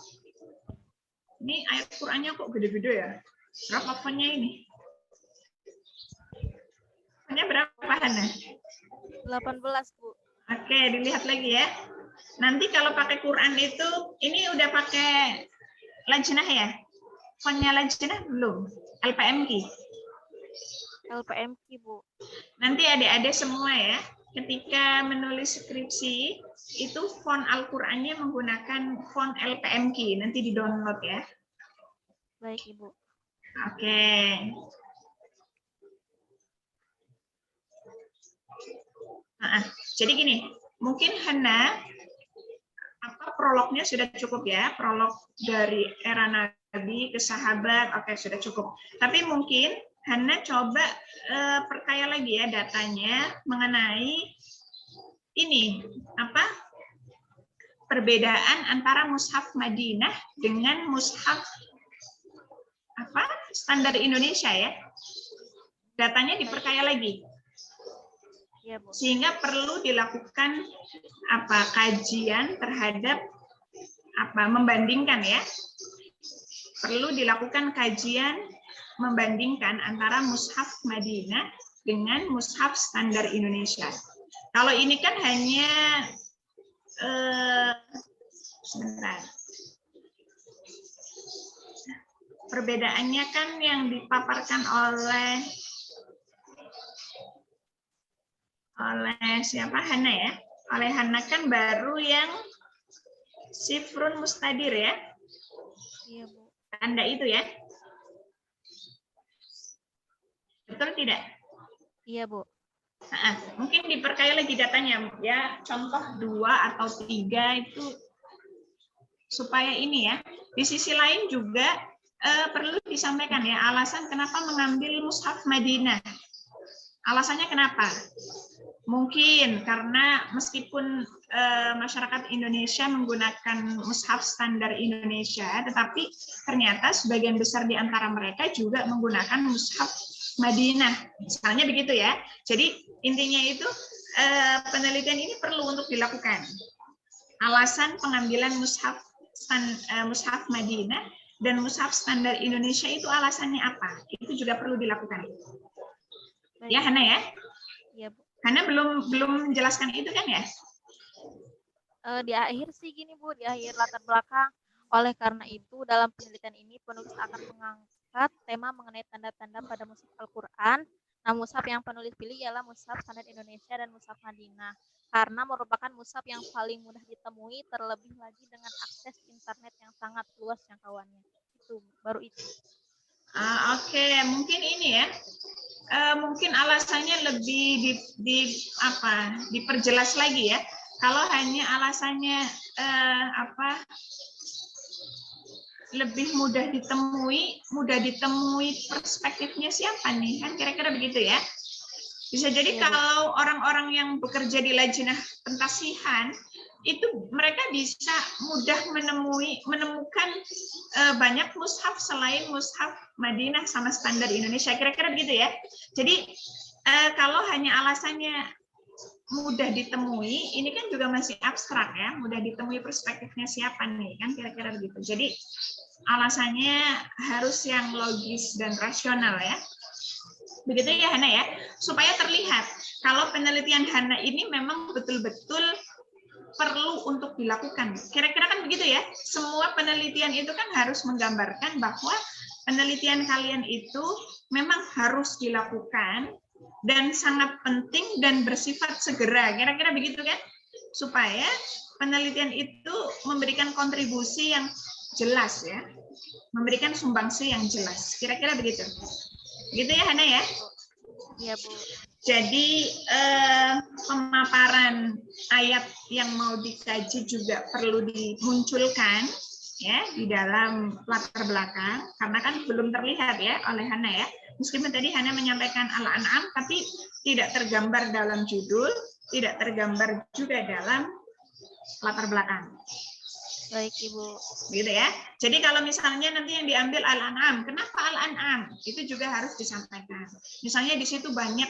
S2: ini ayat Qur'annya kok gede-gede ya? Berapa fontnya ini? Fontnya berapa, Hana?
S5: 18, Bu.
S2: Oke, dilihat lagi ya. Nanti kalau pakai Quran itu, ini udah pakai lajnah ya? Fontnya lajnah belum? LPMQ.
S5: LPMQ, Bu.
S2: Nanti adik-adik semua ya, ketika menulis skripsi, itu font Al-Qur'annya menggunakan font LPMQ. Nanti di-download ya.
S5: Baik, Ibu.
S2: Oke. Nah, jadi gini, mungkin Hana, prolognya sudah cukup ya, prolog dari era Nabi ke sahabat, oke sudah cukup. Tapi mungkin Hana coba perkaya lagi ya datanya mengenai ini perbedaan antara mushaf Madinah dengan mushaf standar Indonesia ya. Datanya diperkaya lagi.
S5: Iya, Bu.
S2: Sehingga perlu dilakukan kajian terhadap membandingkan ya. Perlu dilakukan kajian membandingkan antara mushaf Madinah dengan mushaf standar Indonesia. Kalau ini kan hanya sebentar. Perbedaannya kan yang dipaparkan oleh siapa? Hana ya. Oleh Hana kan baru yang Sifrun Mustadir ya.
S5: Iya, Bu.
S2: Tanda itu ya. Betul tidak?
S5: Iya, Bu.
S2: Mungkin diperkaya lagi datanya ya, contoh 2 atau 3 itu supaya ini ya. Di sisi lain juga perlu disampaikan ya alasan kenapa mengambil mushaf Madinah. Alasannya kenapa? Mungkin karena meskipun masyarakat Indonesia menggunakan mushaf standar Indonesia, tetapi ternyata sebagian besar di antara mereka juga menggunakan mushaf Madinah. Misalnya begitu ya. Jadi intinya itu penelitian ini perlu untuk dilakukan. Alasan pengambilan mushaf Madinah dan mushaf standar Indonesia itu alasannya apa? Itu juga perlu dilakukan.
S5: Baik.
S2: Ya, Hana ya?
S5: Iya, Bu.
S2: Hana belum menjelaskan itu kan ya?
S5: Di akhir sih gini, Bu, di akhir latar belakang. Oleh karena itu, dalam penelitian ini penulis akan mengangkat tema mengenai tanda-tanda pada mushaf Al-Qur'an. Nah, mushaf yang penulis pilih ialah mushaf standar Indonesia dan mushaf Madinah, karena merupakan mushaf yang paling mudah ditemui, terlebih lagi dengan akses internet yang sangat luas jangkauannya. Itu baru itu.
S2: Oke, mungkin ini ya. Mungkin alasannya lebih diperjelas lagi ya. Kalau hanya alasannya lebih mudah ditemui perspektifnya siapa nih? Kan kira-kira begitu ya. Bisa jadi kalau orang-orang yang bekerja di lajnah pentasihan itu mereka bisa mudah menemukan banyak mushaf selain mushaf Madinah sama standar Indonesia. Kira-kira begitu ya. Jadi kalau hanya alasannya mudah ditemui, ini kan juga masih abstrak ya. Mudah ditemui perspektifnya siapa nih? Kan kira-kira begitu. Jadi alasannya harus yang logis dan rasional ya. Begitu ya Hana ya. Supaya terlihat kalau penelitian Hana ini memang betul-betul perlu untuk dilakukan. Kira-kira kan begitu ya. Semua penelitian itu kan harus menggambarkan bahwa penelitian kalian itu memang harus dilakukan dan sangat penting dan bersifat segera. Kira-kira begitu kan? Supaya penelitian itu memberikan kontribusi yang jelas ya. memberikan sumbangsi yang jelas. Kira-kira begitu. Begitu ya Hana ya?
S5: Iya, Bu.
S2: Jadi pemaparan ayat yang mau dikaji juga perlu dimunculkan ya di dalam latar belakang, karena kan belum terlihat ya oleh Hana ya. Meskipun tadi Hana menyampaikan Al-An'am, tapi tidak tergambar dalam judul, tidak tergambar juga dalam latar belakang.
S5: Baik, Ibu.
S2: Gitu ya. Jadi kalau misalnya nanti yang diambil Al-An'am, kenapa Al-An'am? Itu juga harus disampaikan. Misalnya di situ banyak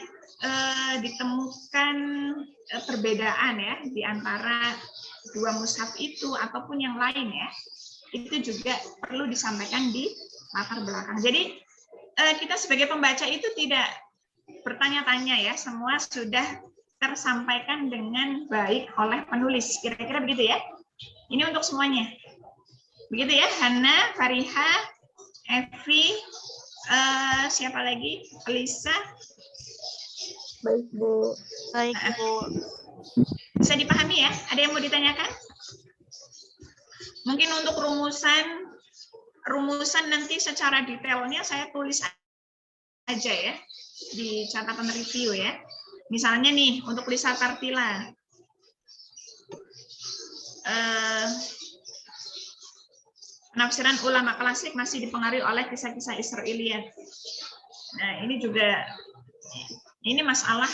S2: ditemukan perbedaan ya di antara dua mushaf itu ataupun yang lain ya. Itu juga perlu disampaikan di latar belakang. Jadi kita sebagai pembaca itu tidak bertanya-tanya ya, semua sudah tersampaikan dengan baik oleh penulis. Kira-kira begitu ya. Ini untuk semuanya. Begitu ya, Hana, Fariha, Evi, siapa lagi? Lisa.
S4: Baik, Bu.
S5: Baik, Ibu.
S2: Bisa dipahami ya? Ada yang mau ditanyakan? Mungkin untuk rumusan nanti secara detailnya saya tulis aja ya di catatan review ya. Misalnya nih untuk Lisa Tartila. Penafsiran ulama klasik masih dipengaruhi oleh kisah-kisah Israiliyat. Nah, ini juga masalah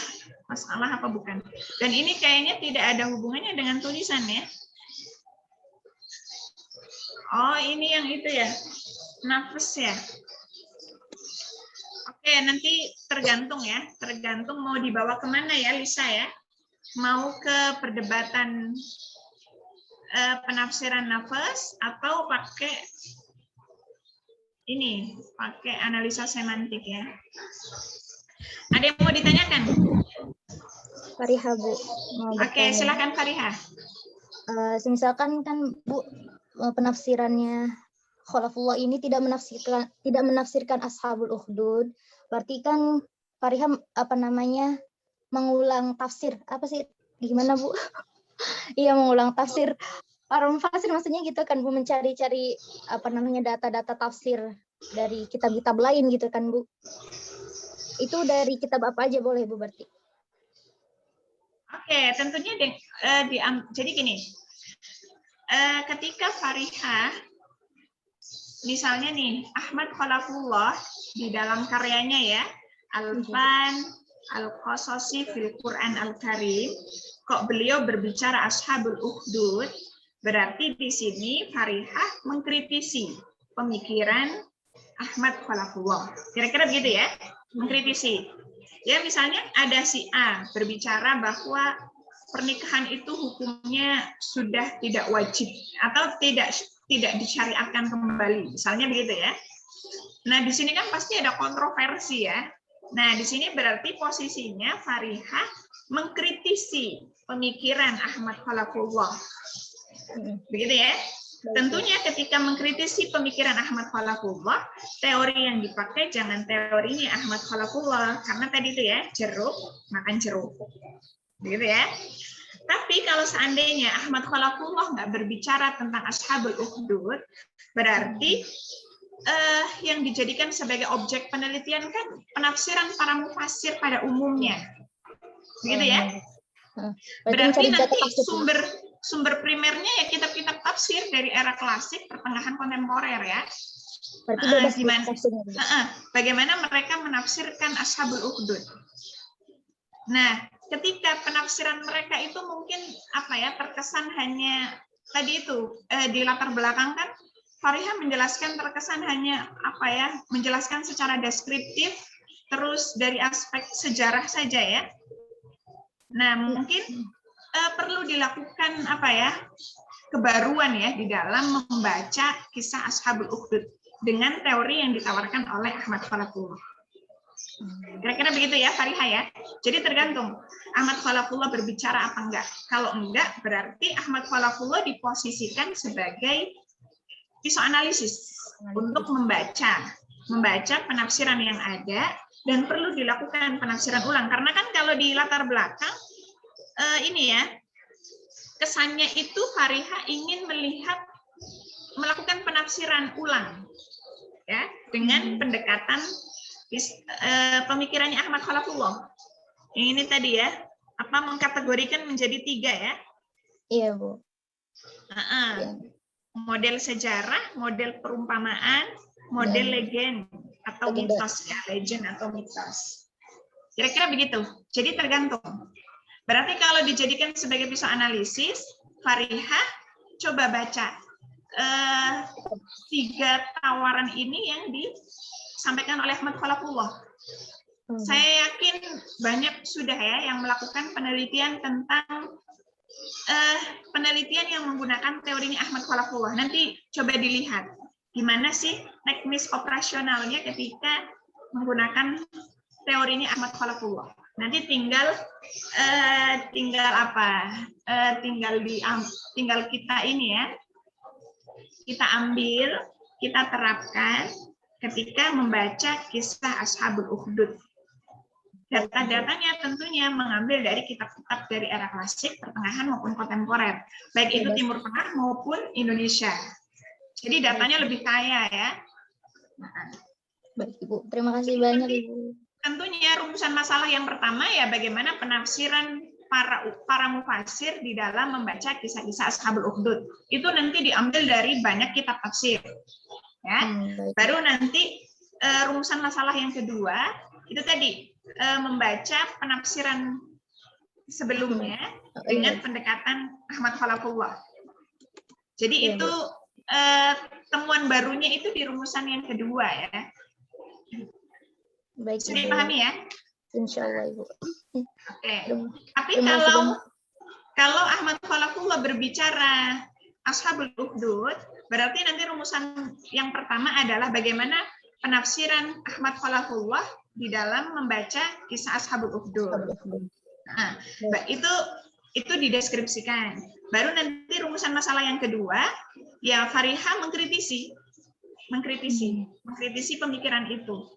S2: apa bukan? Dan ini kayaknya tidak ada hubungannya dengan tulisan ya. Oh, ini yang itu ya. Nafas ya. Oke, nanti tergantung ya. Tergantung mau dibawa kemana ya, Lisa ya. Mau ke perdebatan penafsiran nafas atau pakai analisa semantik ya. Ada yang mau ditanyakan?
S3: Fariha, Bu.
S2: Oke, silakan Fariha.
S3: Misalkan kan Bu, penafsirannya Khalafullah ini tidak menafsirkan Ashabul Ukhdud, berarti kan Fariha mengulang tafsir. Apa sih? Gimana, Bu? Iya, mengulang tafsir. Para mufasir maksudnya gitu kan, Bu, mencari-cari data-data tafsir dari kitab-kitab lain gitu kan, Bu. Itu dari kitab apa aja boleh, Bu, berarti?
S2: Oke, tentunya jadi gini. Ketika Fariha misalnya nih Ahmad Khalafullah di dalam karyanya ya, Al-Fan Al-Qasasi fil Quran Al-Karim, kok beliau berbicara Ashabul Ukhdud, berarti di sini Fariha mengkritisi pemikiran Ahmad Khalafullah. Kira-kira begitu ya, mengkritisi. Ya misalnya ada si A berbicara bahwa pernikahan itu hukumnya sudah tidak wajib atau tidak disyariatkan kembali, misalnya begitu ya. Nah di sini kan pasti ada kontroversi ya. Nah di sini berarti posisinya Fariha mengkritisi pemikiran Ahmad Khalafullah, begitu ya. Tentunya ketika mengkritisi pemikiran Ahmad Khalafullah, teori yang dipakai jangan teorinya Ahmad Khalafullah, karena tadi itu ya, jeruk makan jeruk, begitu ya. Tapi kalau seandainya Ahmad Khalafullah nggak berbicara tentang Ashabul Ukhdud, berarti yang dijadikan sebagai objek penelitian kan penafsiran para mufassir pada umumnya, begitu ya. Berarti nanti sumber primernya ya kitab-kitab tafsir dari era klasik pertengahan kontemporer ya.
S3: Berarti
S2: bagaimana mereka menafsirkan Ashabul Ukhdud. Nah, ketika penafsiran mereka itu mungkin terkesan hanya tadi itu di latar belakang kan Fariha menjelaskan terkesan hanya menjelaskan secara deskriptif terus dari aspek sejarah saja ya. Nah, mungkin perlu dilakukan kebaruan ya di dalam membaca kisah Ashabul Ukhdud dengan teori yang ditawarkan oleh Ahmad Khalafullah. Kira-kira begitu ya Fariha ya. Jadi tergantung Ahmad Khalafullah berbicara apa enggak. Kalau enggak berarti Ahmad Khalafullah diposisikan sebagai psikoanalisis untuk membaca penafsiran yang ada dan perlu dilakukan penafsiran ulang karena kan kalau di latar belakang kesannya itu Fariha ingin melihat melakukan penafsiran ulang, ya, dengan pendekatan pemikirannya Ahmad Khalafullah. Ini tadi ya, mengkategorikan menjadi 3 ya.
S3: Iya, Bu.
S2: Ya. Model sejarah, model perumpamaan, model legend atau mitos ya, legend atau mitos. Kira-kira begitu. Jadi tergantung. Berarti kalau dijadikan sebagai pisau analisis, Farihah coba baca 3 tawaran ini yang disampaikan oleh Ahmad Khalafullah. Saya yakin banyak sudah ya yang melakukan penelitian tentang penelitian yang menggunakan teorinya Ahmad Khalafullah. Nanti coba dilihat gimana sih teknis operasionalnya ketika menggunakan teorinya Ahmad Khalafullah. Nanti tinggal kita ini ya, kita ambil, kita terapkan ketika membaca kisah Ashabul Ukhdud. Data-datanya tentunya mengambil dari kitab-kitab dari era klasik, pertengahan maupun kontemporer, baik itu Timur Tengah maupun Indonesia. Jadi datanya lebih kaya ya.
S3: Baik Ibu, terima kasih banyak Ibu.
S2: Tentunya rumusan masalah yang pertama ya bagaimana penafsiran para mufasir di dalam membaca kisah-kisah Ashabul Ukhdud. Itu nanti diambil dari banyak kitab tafsir. Ya. Baru nanti rumusan masalah yang kedua itu tadi membaca penafsiran sebelumnya dengan pendekatan Ahmad Khalafullah. Jadi itu temuan barunya itu di rumusan yang kedua ya.
S3: Baik,
S2: sudah dipahami ya?
S3: Insya Allah Ibu.
S2: Oke. Tapi kalau Ahmad Khalafullah berbicara Ashabul Ukhdud, berarti nanti rumusan yang pertama adalah bagaimana penafsiran Ahmad Khalafullah di dalam membaca kisah Ashabul Ukhdud. Nah, itu dideskripsikan. Baru nanti rumusan masalah yang kedua, ya Farihah mengkritisi pemikiran itu.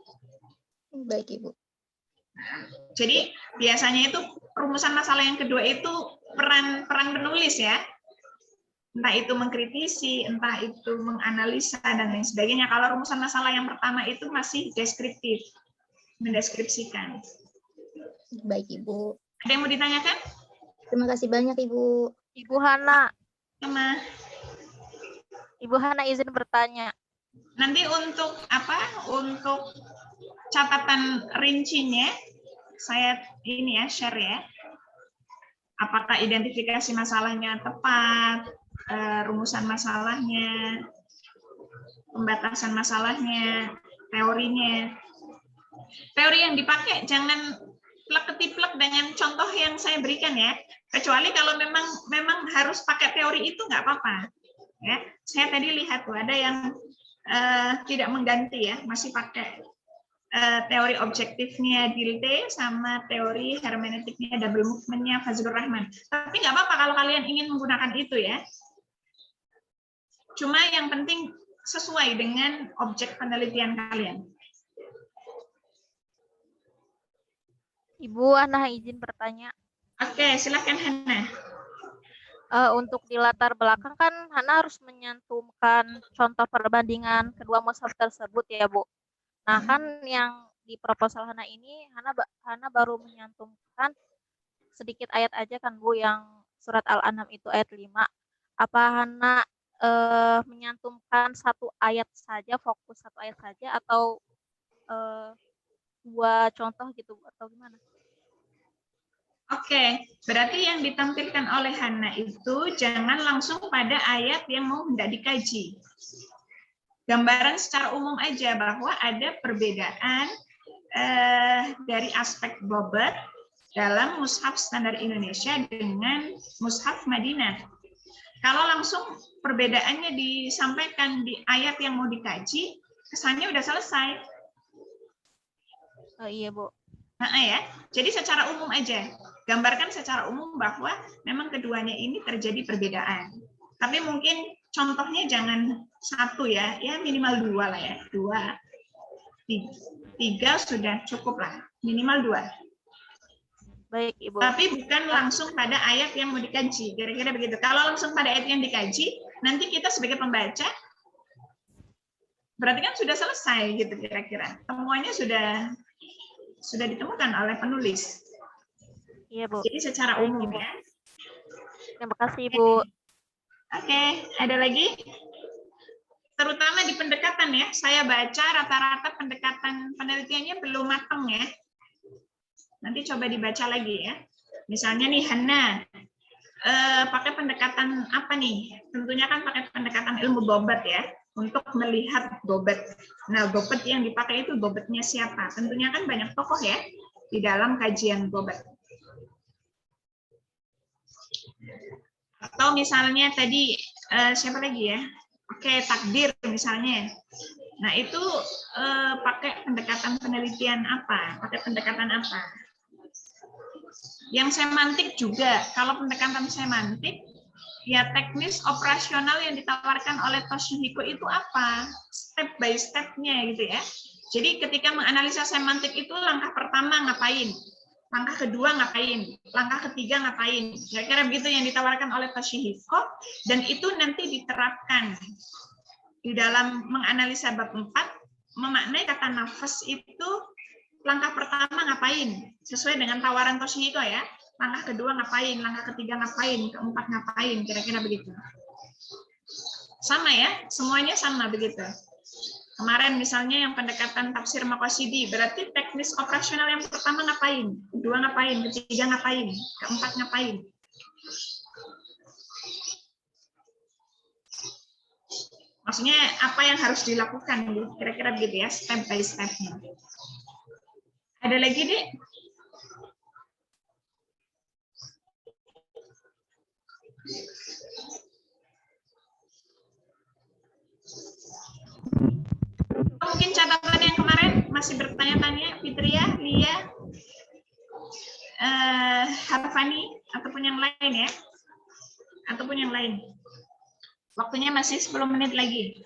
S3: Baik Ibu.
S2: Jadi biasanya itu rumusan masalah yang kedua itu peran penulis ya. Entah itu mengkritisi, entah itu menganalisa dan lain sebagainya. Kalau rumusan masalah yang pertama itu masih deskriptif, mendeskripsikan.
S3: Baik Ibu.
S2: Ada yang mau ditanyakan?
S3: Terima kasih banyak Ibu.
S5: Ibu Hana.
S2: Sama.
S5: Ibu Hana izin bertanya.
S2: Nanti untuk Untuk catatan rincinya saya ini ya share ya. Apakah identifikasi masalahnya tepat, rumusan masalahnya, pembatasan masalahnya, teorinya. Teori yang dipakai jangan plek-ketiplek dengan contoh yang saya berikan ya. Kecuali kalau memang harus pakai teori itu nggak apa-apa. Ya, saya tadi lihat tuh ada yang tidak mengganti ya, masih pakai teori objektifnya Dilthey sama teori hermeneutiknya double movement-nya Fazlur Rahman. Tapi nggak apa-apa kalau kalian ingin menggunakan itu ya. Cuma yang penting sesuai dengan objek penelitian kalian.
S5: Ibu Hana izin bertanya.
S2: Oke, silakan Hana.
S5: Untuk di latar belakang kan Hana harus menyantumkan contoh perbandingan kedua mushaf tersebut ya Bu. Nah kan yang di proposal Hana ini Hana baru menyantumkan sedikit ayat aja kan Bu, yang surat Al-An'am itu ayat 5. Apa Hana menyantumkan satu ayat saja, fokus satu ayat saja, atau 2 contoh gitu atau gimana?
S2: Oke, berarti yang ditampilkan oleh Hana itu jangan langsung pada ayat yang mau hendak dikaji. Gambaran secara umum aja bahwa ada perbedaan dari aspek bobot dalam mushaf standar Indonesia dengan mushaf Madinah. Kalau langsung perbedaannya disampaikan di ayat yang mau dikaji, kesannya udah selesai.
S5: Oh iya Bu.
S2: Nah, ya. Jadi secara umum aja, gambarkan secara umum bahwa memang keduanya ini terjadi perbedaan. Tapi mungkin contohnya jangan 1 ya, ya minimal 2 lah ya, 2, 3 sudah cukup lah, minimal 2.
S5: Baik Ibu.
S2: Tapi bukan langsung pada ayat yang mau dikaji, kira-kira begitu. Kalau langsung pada ayat yang dikaji, nanti kita sebagai pembaca Berarti kan sudah selesai gitu kira-kira. Temuannya sudah ditemukan oleh penulis.
S5: Iya, Bu.
S2: Jadi secara
S5: Baik,
S2: umum
S5: Ibu.
S2: ya.
S5: Terima kasih, Bu.
S2: Oke, ada lagi? Terutama di pendekatan ya. Saya baca rata-rata pendekatan penelitiannya belum matang ya. Nanti coba dibaca lagi ya. Misalnya nih Hana, pakai pendekatan apa nih? Tentunya kan pakai pendekatan ilmu bobot ya, untuk melihat bobot. Nah, bobot yang dipakai itu bobotnya siapa? Tentunya kan banyak tokoh ya di dalam kajian bobot. Atau misalnya tadi siapa lagi ya? Oke, takdir misalnya. Nah, itu pakai pendekatan penelitian apa? Pakai pendekatan apa? Yang semantik juga. Kalau pendekatan semantik, ya teknis operasional yang ditawarkan oleh Toshihiko itu apa? Step by step-nya gitu ya. Jadi ketika menganalisa semantik itu langkah pertama ngapain? Langkah kedua ngapain? Langkah ketiga ngapain? Kira-kira begitu yang ditawarkan oleh Toshihiko, dan itu nanti diterapkan di dalam menganalisa bab 4, memaknai kata nafas itu langkah pertama ngapain? Sesuai dengan tawaran Toshihiko ya. Langkah kedua ngapain? Langkah ketiga ngapain? Keempat ngapain? Kira-kira begitu. Sama ya, semuanya sama begitu. Kemarin misalnya yang pendekatan tafsir Maqasidi, berarti teknis operasional yang pertama ngapain? Kedua ngapain? Ketiga ngapain? Keempat ngapain? Maksudnya apa yang harus dilakukan? Kira-kira begitu ya, step by step-nya. Ada lagi, Dek? Mungkin catatan yang kemarin masih bertanya-tanya, Fitria, Lia, Harfani, ataupun yang lain ya, ataupun yang lain. Waktunya masih 10 menit lagi.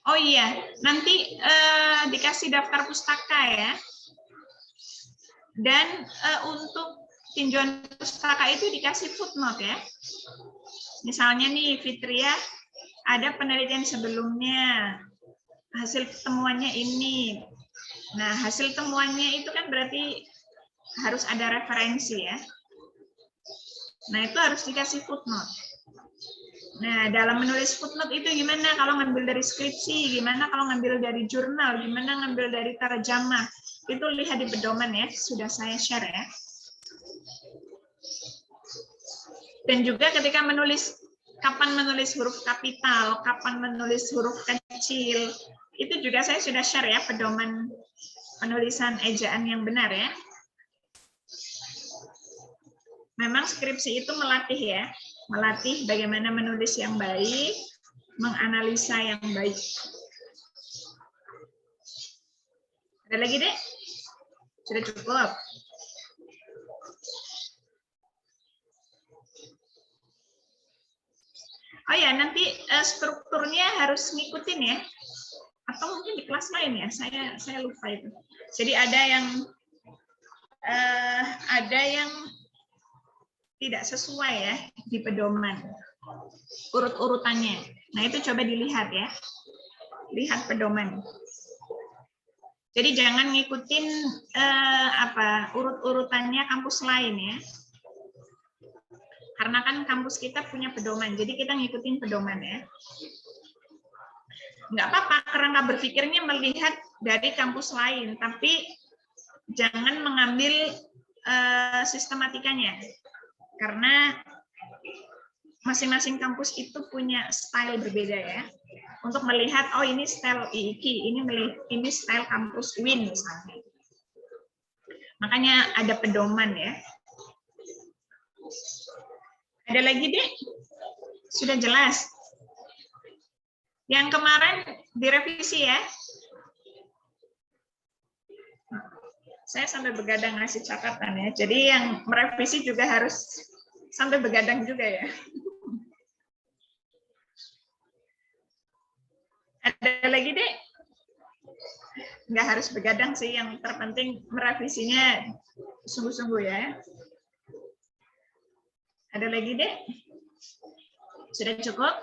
S2: Oh iya, nanti dikasih daftar pustaka ya. Dan untuk tinjauan pustaka itu dikasih footnote ya. Misalnya nih Fitria, ada penelitian sebelumnya, hasil temuannya ini. Nah, hasil temuannya itu kan berarti harus ada referensi ya. Nah, itu harus dikasih footnote. Nah, dalam menulis footnote itu gimana kalau ngambil dari skripsi, gimana kalau ngambil dari jurnal, gimana ngambil dari tarjamah. Itu lihat di pedoman ya, sudah saya share ya. Dan juga ketika menulis, kapan menulis huruf kapital, kapan menulis huruf kecil, itu juga saya sudah share ya, pedoman penulisan ejaan yang benar ya. Memang skripsi itu melatih ya, melatih bagaimana menulis yang baik, menganalisa yang baik. Ada lagi, Dek? Sudah cukup? Oh ya, nanti strukturnya harus ngikutin ya. Atau mungkin di kelas lain ya, saya lupa itu. Jadi ada yang tidak sesuai ya di pedoman urut-urutannya. Nah, itu coba dilihat ya. Lihat pedoman. Jadi jangan ngikutin urut-urutannya kampus lain ya. Karena kan kampus kita punya pedoman, jadi kita ngikutin pedoman ya. Nggak apa-apa, kerangka berpikirnya melihat dari kampus lain, tapi jangan mengambil sistematikanya. Karena masing-masing kampus itu punya style berbeda ya. Untuk melihat, oh ini style IIKI, ini style kampus UIN misalnya. Makanya ada pedoman ya. Ada lagi, Dek? Sudah jelas? Yang kemarin direvisi ya. Saya sampai begadang ngasih catatan ya. Jadi yang merevisi juga harus sampai begadang juga ya. Ada lagi, Dek? Nggak harus begadang sih, yang terpenting merevisinya sungguh-sungguh ya. Ada lagi, Dek? Sudah cukup?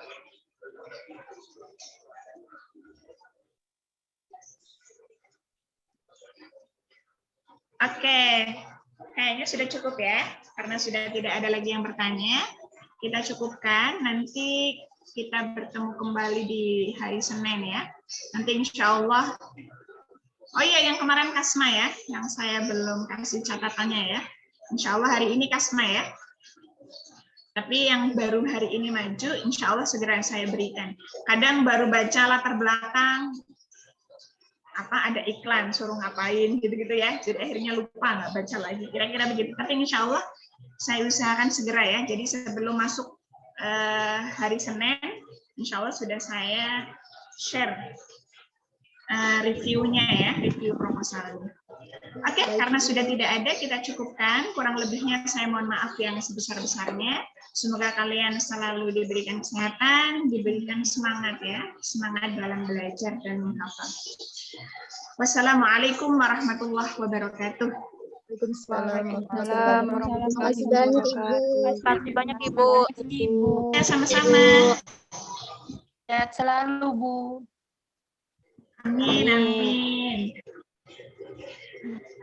S2: Oke, kayaknya sudah cukup ya, karena sudah tidak ada lagi yang bertanya. Kita cukupkan, nanti kita bertemu kembali di hari Senin ya. Nanti insya Allah. Oh iya, yang kemarin Kasma ya, yang saya belum kasih catatannya ya. Insya Allah hari ini Kasma ya. Tapi yang baru hari ini maju, insya Allah segera saya berikan. Kadang baru baca latar belakang, ada iklan suruh ngapain gitu-gitu ya, jadi akhirnya lupa nggak baca lagi, kira-kira begitu. Tapi insya Allah saya usahakan segera ya, jadi sebelum masuk hari Senin insya Allah sudah saya share reviewnya ya, review proposalnya. Oke, karena sudah tidak ada, kita cukupkan. Kurang lebihnya saya mohon maaf yang sebesar-besarnya. Semoga kalian selalu diberikan kesehatan, diberikan semangat ya, semangat dalam belajar dan menghafal. Wassalamualaikum warahmatullahi wabarakatuh.
S3: Waalaikumsalam warahmatullahi wabarakatuh.
S5: Terima kasih banyak Ibu.
S2: Ya, sama-sama.
S6: Sehat selalu, Bu.
S2: Amin, amin.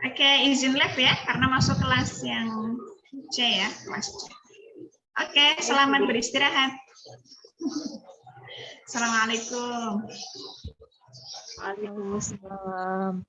S2: Oke, izin live ya, karena masuk kelas yang C ya, kelas C. Oke, selamat beristirahat. Assalamualaikum.
S6: Waalaikumsalam.